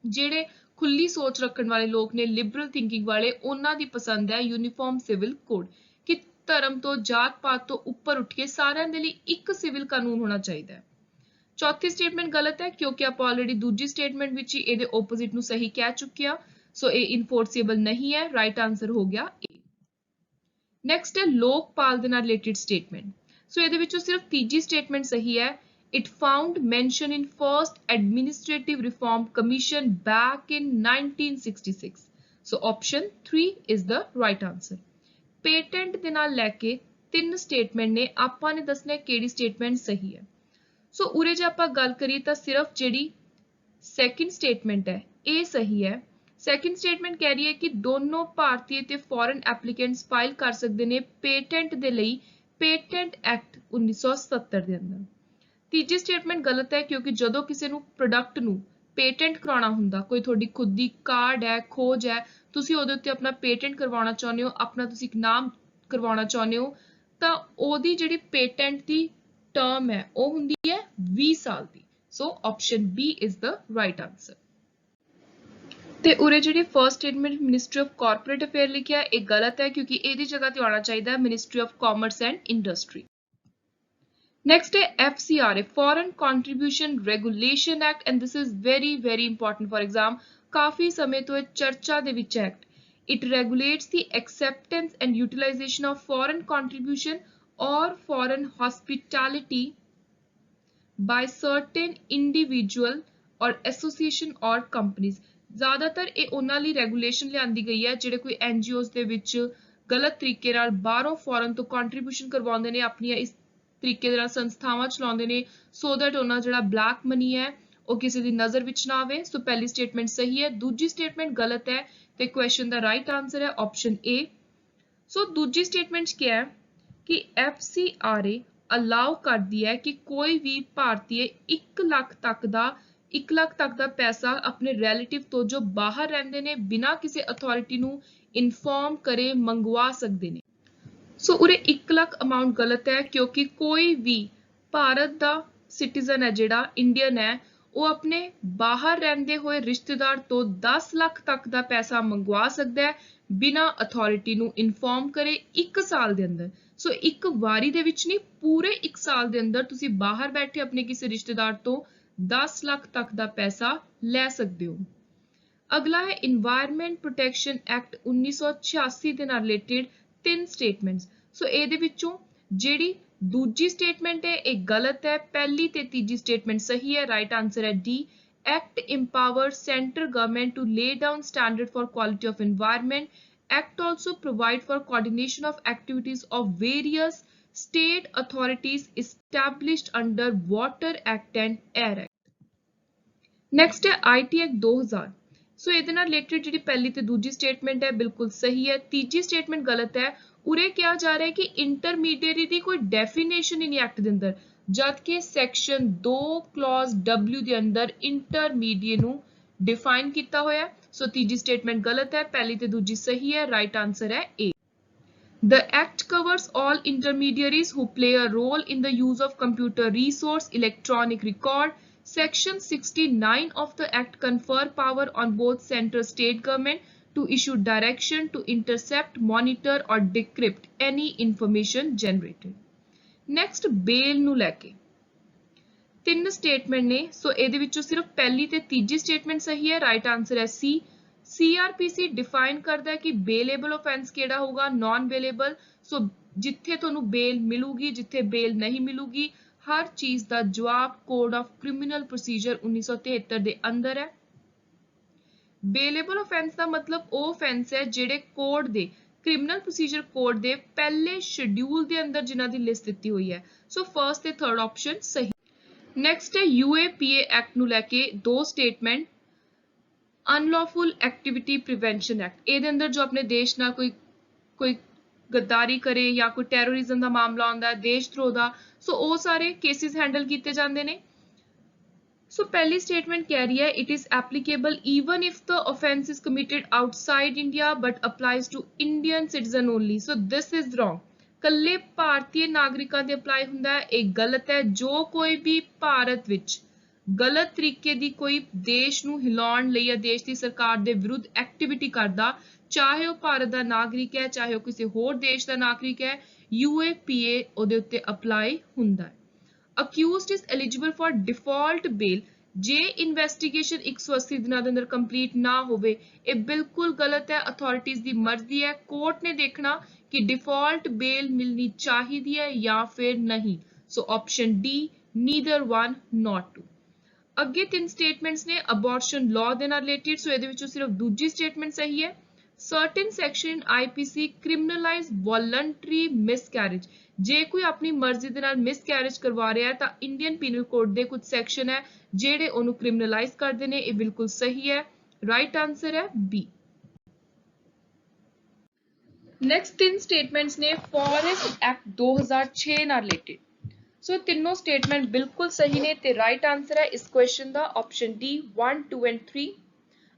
ਜਿਹੜੇ ਖੁੱਲੀ ਸੋਚ ਰੱਖਣ ਵਾਲੇ ਲੋਕ ਨੇ, ਲਿਬਰਲ ਥਿੰਕਿੰਗ ਵਾਲੇ, ਉਹਨਾਂ ਦੀ ਪਸੰਦ ਹੈ ਯੂਨੀਫਾਰਮ ਸਿਵਲ ਕੋਡ ਕਿ ਧਰਮ ਤੋਂ ਜਾਤ ਪਾਤ ਤੋਂ ਉੱਪਰ ਉੱਠ ਕੇ ਸਾਰਿਆਂ ਦੇ ਲਈ ਇੱਕ ਸਿਵਲ ਕਾਨੂੰਨ ਹੋਣਾ ਚਾਹੀਦਾ ਹੈ। चौथी स्टेटमेंट गलत है क्योंकि आप ऑलरेडी दूसरी स्टेटमेंट विच ही ਇਹਦੇ opposite ਨੂੰ सही कह चुके हैं, सो ये इनफोर्सेबल नहीं है, राइट आंसर हो गया ए। नेक्स्ट है लोकपाल ਦੇ ਨਾਲ ਰਿਲੇਟਡ स्टेटमेंट, सो ਇਹਦੇ ਵਿੱਚੋਂ ਸਿਰਫ ਤੀਜੀ स्टेटमेंट सही है। It found mention in first administrative reform commission back in 1966, so option 3 is the right answer। Patent ਦੇ ਨਾਲ ਲੈ ਕੇ 3 स्टेटमेंट ने, ਆਪਾਂ ਨੇ ਦੱਸਣਾ ਕਿਹੜੀ स्टेटमेंट सही है। सो उरे जे आपां गल करिए तां सिर्फ जिहड़ी सैकेंड स्टेटमेंट है ये सही है। सैकेंड स्टेटमेंट कह रही है कि दोनों भारतीय ते फॉरेन एप्लीकेंट्स फाइल कर सकते हैं पेटेंट दे लई पेटेंट एक्ट 1970 दे अंदर। तीजी स्टेटमेंट गलत है क्योंकि जदों किसी नूं प्रोडक्ट नूं पेटेंट करवाउणा हुंदा, कोई तुहाडी खुद दी कार्ड है, खोज है, तुसीं ਉਹਦੇ ਉੱਤੇ अपना पेटेंट करवाउणा चाहुंदे हो, अपना तुसीं एक नाम करवाउणा चाहुंदे हो, तां ਉਹਦੀ ਜਿਹੜੀ पेटेंट दी टर्म है वो हुंदी है 20 साल दी, so option B is the right answer. ते उरे जिहड़ी first statement ministry of corporate affair लिखिया ये गलत है क्योंकि ਇਹਦੀ जगह ते आना चाहिए ministry of commerce and industry. Next है FCRA foreign contribution regulation act, and this is very very important for exam, काफी समय तो चर्चा दे विच एक्ट। It regulates the acceptance and utilisation of foreign contribution or foreign hospitality by certain individual or association or companies। ਜ਼ਿਆਦਾਤਰ ਇਹ ਉਹਨਾਂ ਲਈ ਰੈਗੂਲੇਸ਼ਨ ਲਿਆਂਦੀ ਗਈ ਹੈ ਜਿਹੜੇ ਕੋਈ NGOs ਦੇ ਵਿੱਚ ਗਲਤ ਤਰੀਕੇ ਨਾਲ ਬਾਹਰੋਂ ਫੋਰਨ ਤੋਂ ਕੰਟਰੀਬਿਊਸ਼ਨ ਕਰਵਾਉਂਦੇ ਨੇ, ਆਪਣੀਆਂ ਇਸ ਤਰੀਕੇ ਦੇ ਨਾਲ ਸੰਸਥਾਵਾਂ ਚਲਾਉਂਦੇ ਨੇ, ਸੋ ਦੈਟ ਉਹਨਾਂ ਜਿਹੜਾ ਬਲੈਕ ਮਨੀ ਹੈ ਉਹ ਕਿਸੇ ਦੀ ਨਜ਼ਰ ਵਿੱਚ ਨਾ ਆਵੇ। ਸੋ ਪਹਿਲੀ ਸਟੇਟਮੈਂਟ ਸਹੀ ਹੈ, ਦੂਜੀ ਸਟੇਟਮੈਂਟ ਗਲਤ ਹੈ ਤੇ ਕੁਐਸਚਨ ਦਾ ਰਾਈਟ ਆਨਸਰ ਹੈ ਆਪਸ਼ਨ ਏ। ਸੋ ਦੂਜੀ ਸਟੇਟਮੈਂਟ 'ਚ ਕੀ ਹੈ कि FCRA ਅਲਾਉ ਕਰਦੀ ਹੈ ਕਿ ਕੋਈ ਵੀ ਭਾਰਤੀय 1 ਲੱਖ ਤੱਕ ਦਾ ਪੈਸਾ ਆਪਣੇ ਰਿਲੇਟਿਵ ਤੋਂ ਜੋ ਬਾਹਰ ਰਹਿੰਦੇ ਨੇ ਬਿਨਾਂ ਕਿਸੇ ਅਥਾਰਟੀ ਨੂੰ ਇਨਫੋਰਮ ਕਰੇ ਮੰਗਵਾ ਸਕਦੇ ਨੇ। ਸੋ ਉਰੇ 1 ਲੱਖ ਅਮਾਉਂਟ ਗਲਤ ਹੈ ਕਿਉਂਕਿ ਕੋਈ ਵੀ ਭਾਰਤ ਦਾ ਸਿਟੀਜ਼ਨ ਹੈ ਜਿਹੜਾ ਇੰਡੀਅਨ ਹੈ ਉਹ ਆਪਣੇ ਬਾਹਰ ਰਹਿੰਦੇ ਹੋਏ ਰਿਸ਼ਤੇਦਾਰ ਤੋਂ 10 ਲੱਖ ਤੱਕ ਦਾ ਪੈਸਾ ਮੰਗਵਾ ਸਕਦਾ ਹੈ ਬਿਨਾਂ ਅਥਾਰਟੀ ਨੂੰ ਇਨਫੋਰਮ ਕਰੇ 1 ਸਾਲ ਦੇ ਅੰਦਰ। ਸੋ ਇੱਕ ਵਾਰੀ ਦੇ ਵਿੱਚ ਨਹੀਂ, ਪੂਰੇ 1 ਸਾਲ ਦੇ ਅੰਦਰ ਤੁਸੀਂ ਬਾਹਰ ਬੈਠੇ ਆਪਣੇ ਕਿਸੇ ਰਿਸ਼ਤੇਦਾਰ ਤੋਂ 10 ਲੱਖ ਤੱਕ ਦਾ ਪੈਸਾ ਲੈ ਸਕਦੇ ਹੋ। ਅਗਲਾ ਹੈ ਇਨਵਾਇਰਨਮੈਂਟ ਪ੍ਰੋਟੈਕਸ਼ਨ ਐਕਟ 1986 ਦੇ ਨਾਲ ਰਿਲੇਟਡ 3 ਸਟੇਟਮੈਂਟਸ। ਸੋ ਇਹਦੇ ਵਿੱਚੋਂ ਜਿਹੜੀ ਦੂਜੀ ਸਟੇਟਮੈਂਟ ਹੈ ਇਹ ਗਲਤ ਹੈ, ਪਹਿਲੀ ਤੇ ਤੀਜੀ ਸਟੇਟਮੈਂਟ ਸਹੀ ਹੈ। ਰਾਈਟ ਆਂਸਰ ਹੈ D. Act empowers central government to lay down standard for quality of environment. Act also provide for coordination of activities of various state authorities established under Water Act and Air Act. Next है IT Act 2000। सो ਇਹਦੇ ਨਾਲ ਰਿਲੇਟਡ ਜਿਹੜੀ ਪਹਿਲੀ ਤੇ ਦੂਜੀ ਸਟੇਟਮੈਂਟ ਹੈ ਬਿਲਕੁਲ ਸਹੀ ਹੈ, ਤੀਜੀ ਸਟੇਟਮੈਂਟ ਗਲਤ ਹੈ। ਉਰੇ ਕਿਹਾ ਜਾ ਰਿਹਾ ਹੈ ਕਿ ਇੰਟਰਮੀਡੀਏਰੀ ਦੀ ਕੋਈ ਡੈਫੀਨੇਸ਼ਨ ਹੀ ਨਹੀਂ ਐਕਟ ਦੇ ਅੰਦਰ, ਜਦ ਕਿ ਸੈਕਸ਼ਨ 2 ਕਲੌਜ਼ W ਦੇ ਅੰਦਰ ਇੰਟਰਮੀਡੀਏਟ ਨੂੰ ਡਿਫਾਈਨ ਕੀਤਾ ਹੋਇਆ ਹੈ। ਸੋ ਤੀਜੀ ਸਟੇਟਮੈਂਟ ਗਲਤ ਹੈ, ਪਹਿਲੀ ਤੇ ਦੂਜੀ ਸਹੀ ਹੈ। ਰਾਈਟ ਆਂਸਰ ਹੈ A। The Act covers all intermediaries who play a role in the use of computer resource electronic record. Section 69 of the Act confer power on both central state government to issue direction to intercept, monitor or decrypt any information generated. Next, bail ਨੂੰ ਲੈ ਕੇ ਤਿੰਨ ਸਟੇਟਮੈਂਟ ਨੇ, ਸੋ ਇਹਦੇ ਵਿੱਚੋਂ ਸਿਰਫ ਪਹਿਲੀ ਤੇ ਤੀਜੀ ਸਟੇਟਮੈਂਟ ਸਹੀ ਹੈ। ਰਾਈਟ ਆਂਸਰ ਹੈ C। CRPC ਡਿਫਾਈਨ ਕਰਦਾ ਹੈ ਕਿ ਬੇਲੇਬਲ ਆਫੈਂਸ ਕਿਹੜਾ ਹੋਊਗਾ, ਨॉन ਬੇਲੇਬਲ। ਸੋ ਜਿੱਥੇ ਤੁਹਾਨੂੰ ਬੇਲ ਮਿਲੂਗੀ, ਜਿੱਥੇ ਬੇਲ ਨਹੀਂ ਮਿਲੂਗੀ, ਹਰ ਚੀਜ਼ ਦਾ ਜਵਾਬ ਕੋਡ ਆਫ ਕ੍ਰਿਮੀਨਲ ਪ੍ਰੋਸੀਜਰ 1973 ਦੇ ਅੰਦਰ ਹੈ। ਬੇਲੇਬਲ ਆਫੈਂਸ ਦਾ ਮਤਲਬ ਉਹ ਆਫੈਂਸ ਹੈ ਜਿਹੜੇ ਕੋਡ ਦੇ ਕ੍ਰਿਮੀਨਲ ਪ੍ਰੋਸੀਜਰ ਕੋਡ ਦੇ ਪਹਿਲੇ ਸ਼ਡਿਊਲ ਦੇ ਅੰਦਰ ਜਿਨ੍ਹਾਂ ਦੀ ਲਿਸਟ ਦਿੱਤੀ ਹੋਈ ਹੈ। ਸੋ ਫਰਸਟ ਤੇ ਥਰਡ ਆਪਸ਼ਨ ਸਹੀ। ਨੈਕਸਟ ਹੈ UAPA ਐਕਟ ਨੂੰ ਲੈ ਕੇ ਦੋ ਸਟੇਟਮੈਂਟ। ਅਨਲॉफुल ਐਕਟੀਵਿਟੀ ਪ੍ਰੀਵੈਂਸ਼ਨ ਐਕਟ, ਇਹਦੇ ਅੰਦਰ ਜੋ ਆਪਣੇ ਦੇਸ਼ ਨਾਲ ਕੋਈ ਗੱਦਾਰੀ ਕਰੇ ਜਾਂ ਕੋਈ ਟੈਰੋਰਿਜ਼ਮ ਦਾ ਮਾਮਲਾ ਆਉਂਦਾ ਹੈ, ਦੇਸ਼ ਧਰੋਹ ਦਾ, ਸੋ ਉਹ ਸਾਰੇ ਕੇਸਿਸ ਹੈਂਡਲ ਕੀਤੇ ਜਾਂਦੇ ਨੇ। ਸੋ ਪਹਿਲੀ ਸਟੇਟਮੈਂਟ ਕਹਿ ਰਹੀ ਹੈ it is applicable even if the offense is committed outside India but applies to Indian citizen only. So this is wrong. ਕੱਲੇ ਭਾਰਤੀ ਨਾਗਰਿਕਾਂ ਤੇ ਅਪਲਾਈ ਹੁੰਦਾ ਹੈ, ਇਹ ਗਲਤ ਹੈ। ਜੋ ਕੋਈ ਵੀ ਭਾਰਤ ਵਿੱਚ ਗਲਤ ਤਰੀਕੇ ਦੀ ਕੋਈ ਦੇਸ਼ ਨੂੰ ਹਿਲਾਉਣ ਲਈ ਜਾਂ ਦੇਸ਼ ਦੀ ਸਰਕਾਰ ਦੇ ਵਿਰੁੱਧ ਐਕਟੀਵਿਟੀ ਕਰਦਾ, ਚਾਹੇ ਉਹ ਭਾਰਤ ਦਾ ਨਾਗਰਿਕ ਹੈ, ਚਾਹੇ ਉਹ ਕਿਸੇ ਹੋਰ ਦੇਸ਼ ਦਾ ਨਾਗਰਿਕ ਹੈ, UAPA ਉਹਦੇ ਉੱਤੇ ਅਪਲਾਈ ਹੁੰਦਾ ਹੈ। Accused is eligible for default bail ਜੇ ਇਨਵੈਸਟੀਗੇਸ਼ਨ 180 ਦਿਨਾਂ ਦੇ ਅੰਦਰ ਕੰਪਲੀਟ ਨਾ ਹੋਵੇ। ਇਹ ਬਿਲਕੁਲ ਗਲਤ ਹੈ, ਅਥਾਰਟੀਜ਼ ਦੀ ਮਰਜ਼ੀ ਹੈ, ਕੋਰਟ ਨੇ ਦੇਖਣਾ ਕਿ ਡਿਫਾਲਟ ਬੇਲ ਮਿਲਣੀ ਚਾਹੀਦੀ ਹੈ ਜਾਂ ਫਿਰ ਨਹੀਂ। So option D, neither one not two. ਅੱਗੇ ਤਿੰਨ ਸਟੇਟਮੈਂਟਸ ਨੇ ਅਬੋਰਸ਼ਨ ਲਾਅ ਦੇ ਨਾਲ ਰਿਲੇਟਡ, ਸੋ ਇਹਦੇ ਵਿੱਚੋਂ ਸਿਰਫ ਦੂਜੀ ਸਟੇਟਮੈਂਟ ਸਹੀ ਹੈ। Certain section in IPC criminalize voluntary miscarriage। ਜੇ ਕੋਈ ਆਪਣੀ ਮਰਜ਼ੀ ਦੇ ਨਾਲ ਮਿਸਕੈਰੇਜ ਕਰਵਾ ਰਿਹਾ ਹੈ ਤਾਂ ਇੰਡੀਅਨ ਪੀਨਲ ਕੋਡ ਦੇ ਕੁਝ ਸੈਕਸ਼ਨ ਹੈ ਜਿਹੜੇ ਉਹਨੂੰ ਕ੍ਰਿਮੀਨਲਾਈਜ਼ ਕਰਦੇ ਨੇ। ਇਹ ਬਿਲਕੁਲ ਸਹੀ ਹੈ। ਰਾਈਟ ਆਂਸਰ ਹੈ B। ਨੈਕਸਟ ਤਿੰਨ ਸਟੇਟਮੈਂਟਸ ਨੇ ਫੋਰੈਸਟ ਐਕਟ 2006 ਨਾਲ ਰਿਲੇਟਡ। ਸੋ ਤਿੰਨੋਂ ਸਟੇਟਮੈਂਟ ਬਿਲਕੁਲ ਸਹੀ ਨੇ ਤੇ ਰਾਈਟ ਆਂਸਰ ਹੈ ਇਸ question the option D 1, 2 and 3।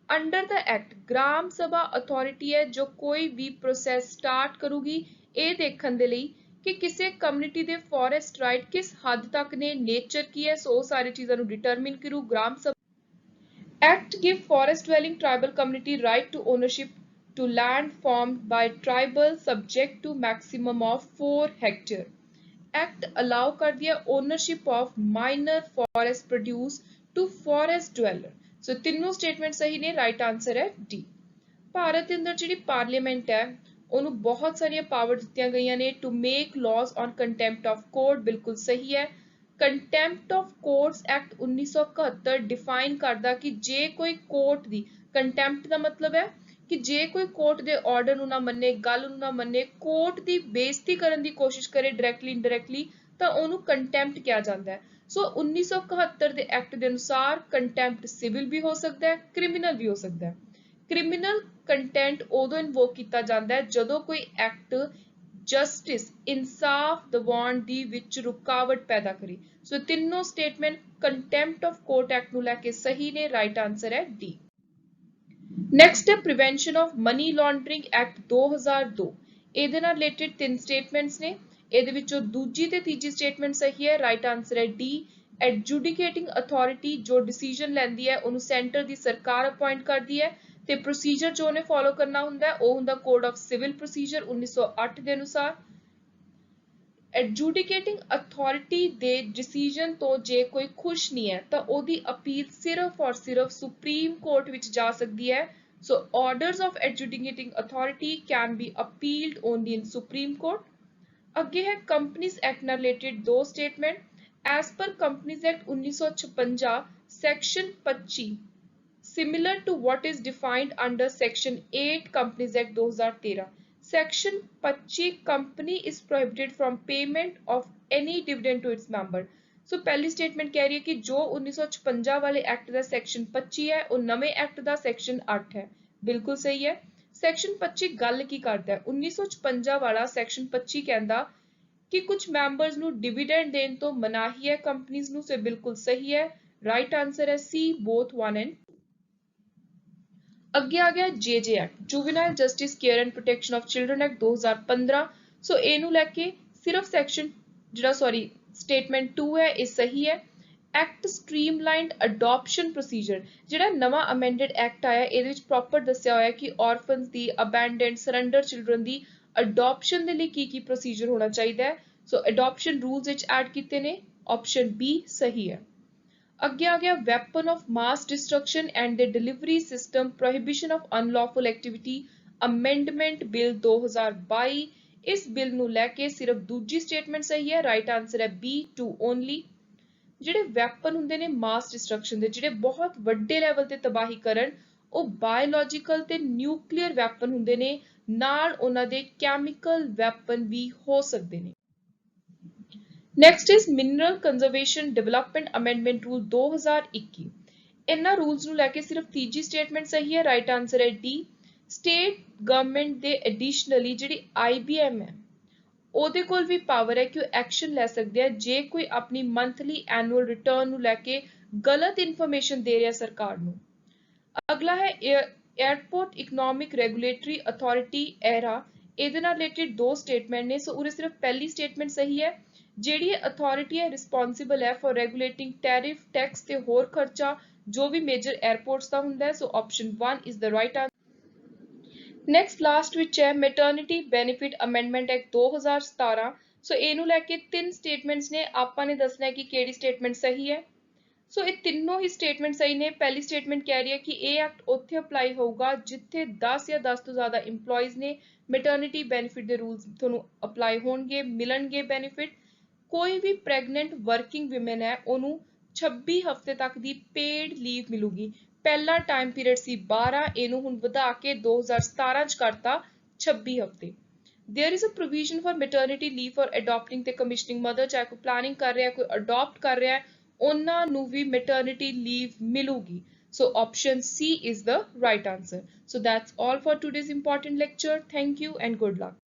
Under the act gram Sabha authority ਹੈ ਜੋ ਕੋਈ ਵੀ ਪ੍ਰੋਸੈਸ ਸਟਾਰਟ ਕਰੂਗੀ ਇਹ ਦੇਖਣ ਦੇ ਲਈ ਕਿ ਕਿਸੇ ਕਮਿਊਨਿਟੀ ਦੇ ਫੋਰੈਸਟ ਰਾਈਟ ਕਿਸ ਹੱਦ ਤੱਕ ਨੇ, ਨੇਚਰ ਕੀ ਹੈ, ਸੋ ਸਾਰੀ ਚੀਜ਼ਾਂ ਨੂੰ ਡਿਟਰਮਿਨ ਕਰੂ gram sabha. Act give forest dwelling tribal community right to ownership to land formed by tribal subject to maximum of 4 hectare. Act allow कर दिया ownership of minor forest produce to forest dweller. So तीनों statement सही ने, right answer है D। ਭਾਰਤ ਦੇ ਅੰਦਰ ਜਿਹੜੀ ਪਾਰਲੀਮੈਂਟ ਹੈ ਉਹਨੂੰ ਬਹੁਤ ਸਾਰੀਆਂ ਪਾਵਰ ਦਿੱਤੀਆਂ ਗਈਆਂ ਨੇ to make laws on contempt of court, ਬਿਲਕੁਲ ਸਹੀ ਹੈ। Contempt of Courts Act 1971 define ਕਰਦਾ ਕਿ ਜੇ ਕੋਈ ਕੋਰਟ ਦੀ ਕੰਟੈਂਪਟ ਦਾ ਮਤਲਬ ਹੈ ਕਿ ਜੇ ਕੋਈ ਕੋਰਟ ਦੇ ਆਰਡਰ ਨੂੰ ਨਾ ਮੰਨੇ, ਗੱਲ ਨੂੰ ਨਾ ਮੰਨੇ, ਕੋਰਟ ਦੀ ਬੇਇੱਜ਼ਤੀ ਕਰਨ ਦੀ ਕੋਸ਼ਿਸ਼ ਕਰੇ ਡਾਇਰੈਕਟਲੀ ਇਨਡਾਇਰੈਕਟਲੀ, ਤਾਂ ਉਹਨੂੰ ਕੰਟੈਂਪਟ ਕਿਹਾ ਜਾਂਦਾ ਹੈ। ਸੋ 1971 ਦੇ ਐਕਟ ਦੇ ਅਨੁਸਾਰ ਕੰਟੈਂਪਟ ਸਿਵਲ ਵੀ ਹੋ ਸਕਦਾ ਹੈ, ਕ੍ਰਿਮੀਨਲ ਵੀ ਹੋ ਸਕਦਾ ਹੈ। ਕ੍ਰਿਮੀਨਲ ਕੰਟੈਂਪਟ ਉਦੋਂ ਇਨਵੋਕ ਕੀਤਾ ਜਾਂਦਾ ਹੈ ਜਦੋਂ ਕੋਈ ਐਕਟ ਜਸਟਿਸ, ਇਨਸਾਫ ਦਿਵਾਉਣ ਦੀ ਵਿੱਚ ਰੁਕਾਵਟ ਪੈਦਾ ਕਰੇ। ਸੋ ਤਿੰਨੋਂ statement contempt of court act ਨੂੰ ਲੈ ਕੇ ਸਹੀ ਨੇ। ਰਾਈਟ ਆਂਸਰ ਹੈ ਡੀ। ਨੈਕਸਟ ਹੈ prevention of money laundering act 2002। ਇਹਦੇ ਨਾਲ ਰਿਲੇਟਡ ਤਿੰਨ ਸਟੇਟਮੈਂਟਸ ਨੇ, ਇਹਦੇ ਵਿੱਚੋਂ ਦੂਜੀ ਤੇ ਤੀਜੀ ਸਟੇਟਮੈਂਟ ਸਹੀ ਹੈ। ਰਾਈਟ ਆਂਸਰ ਹੈ ਡੀ। ਐਡਜੂਡੀਕੇਟਿੰਗ ਅਥਾਰਟੀ ਜੋ ਡਿਸੀਜਨ ਲੈਂਦੀ ਹੈ ਉਹਨੂੰ ਸੈਂਟਰ ਦੀ ਸਰਕਾਰ ਅਪਾਇੰਟ ਕਰਦੀ ਹੈ ਤੇ ਪ੍ਰੋਸੀਜਰ ਜੋ ਉਹਨੇ ਫੋਲੋ ਕਰਨਾ ਹੁੰਦਾ ਹੈ ਉਹ ਹੁੰਦਾ ਕੋਡ ਆਫ ਸਿਵਲ ਪ੍ਰੋਸੀਜਰ 1908 ਦੇ ਅਨੁਸਾਰ। ਐਡਜੂਡੀਕੇਟਿੰਗ ਅਥਾਰਟੀ ਦੇ ਡਿਸੀਜਨ ਤੋਂ ਜੇ ਕੋਈ ਖੁਸ਼ ਨਹੀਂ ਹੈ ਤਾਂ ਉਹਦੀ ਅਪੀਲ ਸਿਰਫ ਔਰ ਸਿਰਫ ਸੁਪਰੀਮ ਕੋਰਟ ਵਿੱਚ ਜਾ ਸਕਦੀ ਹੈ। So orders of adjudicating authority can be appealed only in Supreme Court. ਅੱਗੇ ਹੈ ਕੰਪਨੀਜ਼ ਐਕਟ ਨਾਲ ਰਿਲੇਟਡ ਦੋ statement. As per companies act 1956 section 25 similar to what is defined under section 8 companies act 2013 section 25 company is prohibited from payment of any dividend to its member। ਸੋ ਪਹਿਲੀ ਸਟੇਟਮੈਂਟ ਕਹਿ ਰਹੀ ਹੈ ਕਿ ਜੋ 1956 ਵਾਲੇ ਐਕਟ ਦਾ ਸੈਕਸ਼ਨ 25 ਹੈ ਉਹ ਨਵੇਂ ਐਕਟ ਦਾ ਸੈਕਸ਼ਨ 8 ਹੈ। ਬਿਲਕੁਲ ਸਹੀ ਹੈ। ਸੈਕਸ਼ਨ 25 ਗੱਲ ਕੀ ਕਰਦਾ ਹੈ? 1956 ਵਾਲਾ ਸੈਕਸ਼ਨ 25 ਕਹਿੰਦਾ ਕਿ ਕੁਝ ਮੈਂਬਰਸ ਨੂੰ ਡਿਵੀਡੈਂਡ ਦੇਣ ਤੋਂ ਮਨਾਹੀ ਹੈ ਕੰਪਨੀਆਂ ਨੂੰ। ਸੇ ਬਿਲਕੁਲ ਸਹੀ ਹੈ। ਰਾਈਟ ਆਂਸਰ ਹੈ ਸੀ ਬੋਥ 1 ਐਂਡ। ਅੱਗੇ ਆ ਗਿਆ JJ act, juvenile justice care and protection of children act 2015। ਸੋ ਇਹਨੂੰ ਲੈ ਕੇ ਸਿਰਫ ਸੈਕਸ਼ਨ ਸਟੇਟਮੈਂਟ 2 ਹੈ ਇਹ ਸਹੀ ਹੈ। ਐਕਟ ਸਟ੍ਰੀਮਲਾਈਨਡ ਅਡਾਪਸ਼ਨ ਪ੍ਰੋਸੀਜਰ, ਜਿਹੜਾ ਨਵਾਂ ਅਮੈਂਡਡ ਐਕਟ ਆਇਆ ਇਹਦੇ ਵਿੱਚ ਪ੍ਰੋਪਰ ਦੱਸਿਆ ਹੋਇਆ ਕਿ ਔਰਫਨਸ ਦੀ, ਅਬੈਂਡਨਡ, ਸਰੈਂਡਰ ਚਿਲਡਰਨ ਦੀ ਅਡਾਪਸ਼ਨ ਦੇ ਲਈ ਕੀ ਪ੍ਰੋਸੀਜਰ ਹੋਣਾ ਚਾਹੀਦਾ ਹੈ। ਸੋ ਅਡਾਪਸ਼ਨ ਰੂਲਸ ਵਿੱਚ ਐਡ ਕੀਤੇ ਨੇ। ਆਪਸ਼ਨ ਬੀ ਸਹੀ ਹੈ। ਅੱਗੇ ਆ ਗਿਆ weapon of mass destruction and ਦੇ delivery system prohibition of unlawful activity amendment bill 2022। ਇਸ ਬਿੱਲ ਨੂੰ ਲੈ ਕੇ ਸਿਰਫ ਦੂਜੀ ਸਟੇਟਮੈਂਟ ਸਹੀ ਹੈ। ਰਾਈਟ ਆਂਸਰ ਹੈ B 2 ਓਨਲੀ। ਜਿਹੜੇ ਵੈਪਨ ਹੁੰਦੇ ਨੇ ਮਾਸ ਡਿਸਟਰਕਸ਼ਨ ਦੇ, ਜਿਹੜੇ ਬਹੁਤ ਵੱਡੇ ਲੈਵਲ ਤੇ ਤਬਾਹੀ ਕਰਨ, ਉਹ ਬਾਇਓਲੋਜੀਕਲ ਤੇ ਨਿਊਕਲੀਅਰ ਵੈਪਨ ਹੁੰਦੇ ਨੇ, ਨਾਲ ਉਹਨਾਂ ਦੇ ਕੈਮੀਕਲ ਵੈਪਨ ਵੀ ਹੋ ਸਕਦੇ ਨੇ। Next is mineral conservation development amendment rule 2021। ਇਹਨਾਂ ਰੂਲਸ ਨੂੰ ਲੈ ਕੇ ਸਿਰਫ ਤੀਜੀ ਸਟੇਟਮੈਂਟ ਸਹੀ ਹੈ। ਰਾਈਟ ਆਂਸਰ ਹੈ ਡੀ। ਸਟੇਟ ਗਵਰਨਮੈਂਟ ਦੇ ਐਡੀਸ਼ਨਲੀ ਜਿਹੜੀ IBM ਹੈ ਉਹਦੇ ਕੋਲ ਵੀ ਪਾਵਰ ਹੈ ਕਿ ਉਹ ਐਕਸ਼ਨ ਲੈ ਸਕਦੇ ਆ ਜੇ ਕੋਈ ਆਪਣੀ ਮੰਥਲੀ ਐਨੂਅਲ ਰਿਟਰਨ ਨੂੰ ਲੈ ਕੇ ਗਲਤ ਇਨਫੋਰਮੇਸ਼ਨ ਦੇ ਰਿਹਾ ਸਰਕਾਰ ਨੂੰ। ਅਗਲਾ ਹੈ 에ਅਰਪੋਰਟ ਇਕਨੋਮਿਕ ਰੈਗੂਲੇਟਰੀ ਅਥਾਰਟੀ ਐਰਾ। ਇਹਦੇ ਨਾਲ ਰਿਲੇਟਡ ਦੋ ਸਟੇਟਮੈਂਟ ਨੇ। ਸੋ ਉਹਦੇ ਸਿਰਫ ਪਹਿਲੀ ਸਟੇਟਮੈਂਟ ਸਹੀ ਹੈ। ਜਿਹੜੀ ਇਹ ਅਥਾਰਟੀ ਹੈ ਰਿਸਪੌਂਸਿਬਲ ਹੈ ਫॉर ਰੈਗੂਲੇਟਿੰਗ ਟੈਰਿਫ, ਟੈਕਸ ਤੇ ਹੋਰ ਖਰਚਾ ਜੋ ਵੀ ਮੇਜਰ 에ਅਰਪੋਰਟਸ ਦਾ ਹੁੰਦਾ ਹੈ। ਸੋ option 1 is the right answer. Next last ਵਿੱਚ ਹੈ ਮੈਟਰਨਿਟੀ ਬੈਨੀਫਿਟ ਅਮੈਂਡਮੈਂਟ ਐਕਟ 2017। ਸੋ ਇਹਨੂੰ ਲੈ ਕੇ ਤਿੰਨ ਸਟੇਟਮੈਂਟਸ ਨੇ, ਆਪਾਂ ਨੇ ਦੱਸਣਾ ਹੈ ਕਿ ਕਿਹੜੀ ਸਟੇਟਮੈਂਟ ਸਹੀ ਹੈ। ਸੋ ਇਹ ਤਿੰਨੋਂ ਹੀ ਸਟੇਟਮੈਂਟ ਸਹੀ ਨੇ। ਪਹਿਲੀ ਸਟੇਟਮੈਂਟ ਕਹਿ ਰਹੀ ਹੈ ਕਿ ਇਹ ਐਕਟ ਉੱਥੇ ਅਪਲਾਈ ਹੋਊਗਾ ਜਿੱਥੇ 10 ਜਾਂ 10 ਤੋਂ ਜ਼ਿਆਦਾ EMPLOYEES ਨੇ। ਮੈਟਰਨਿਟੀ ਬੈਨੀਫਿਟ ਦੇ ਰੂਲਸ ਤੁਹਾਨੂੰ ਅਪਲਾਈ ਹੋਣਗੇ, ਮਿਲਣਗੇ ਬੈਨੀਫਿਟ। ਕੋਈ ਵੀ ਪ੍ਰੈਗਨੈਂਟ ਵਰਕਿੰਗ ਵਿਮਨ ਹੈ ਉਹਨੂੰ 26 ਹਫ਼ਤੇ ਤੱਕ ਦੀ ਪੇਡ ਲੀਵ ਮਿਲੂਗੀ। ਪਹਿਲਾ ਟਾਈਮ ਪੀਰੀਅਡ ਸੀ 12, ਇਹਨੂੰ ਹੁਣ ਵਧਾ ਕੇ 2017 ਚ ਕਰਤਾ 26 ਹਫ਼ਤੇ। There is a provision for maternity leave for adopting ਤੇ commissioning mother, ਚਾਹੇ ਕੋਈ ਪਲਾਨਿੰਗ ਕਰ ਰਿਹਾ ਕੋਈ ਅਡਾਪਟ ਕਰ ਰਿਹਾ ਉਹਨਾਂ ਨੂੰ ਵੀ maternity leave ਮਿਲੂਗੀ। So option C is the right answer. So that's all for today's important lecture. Thank you and good luck.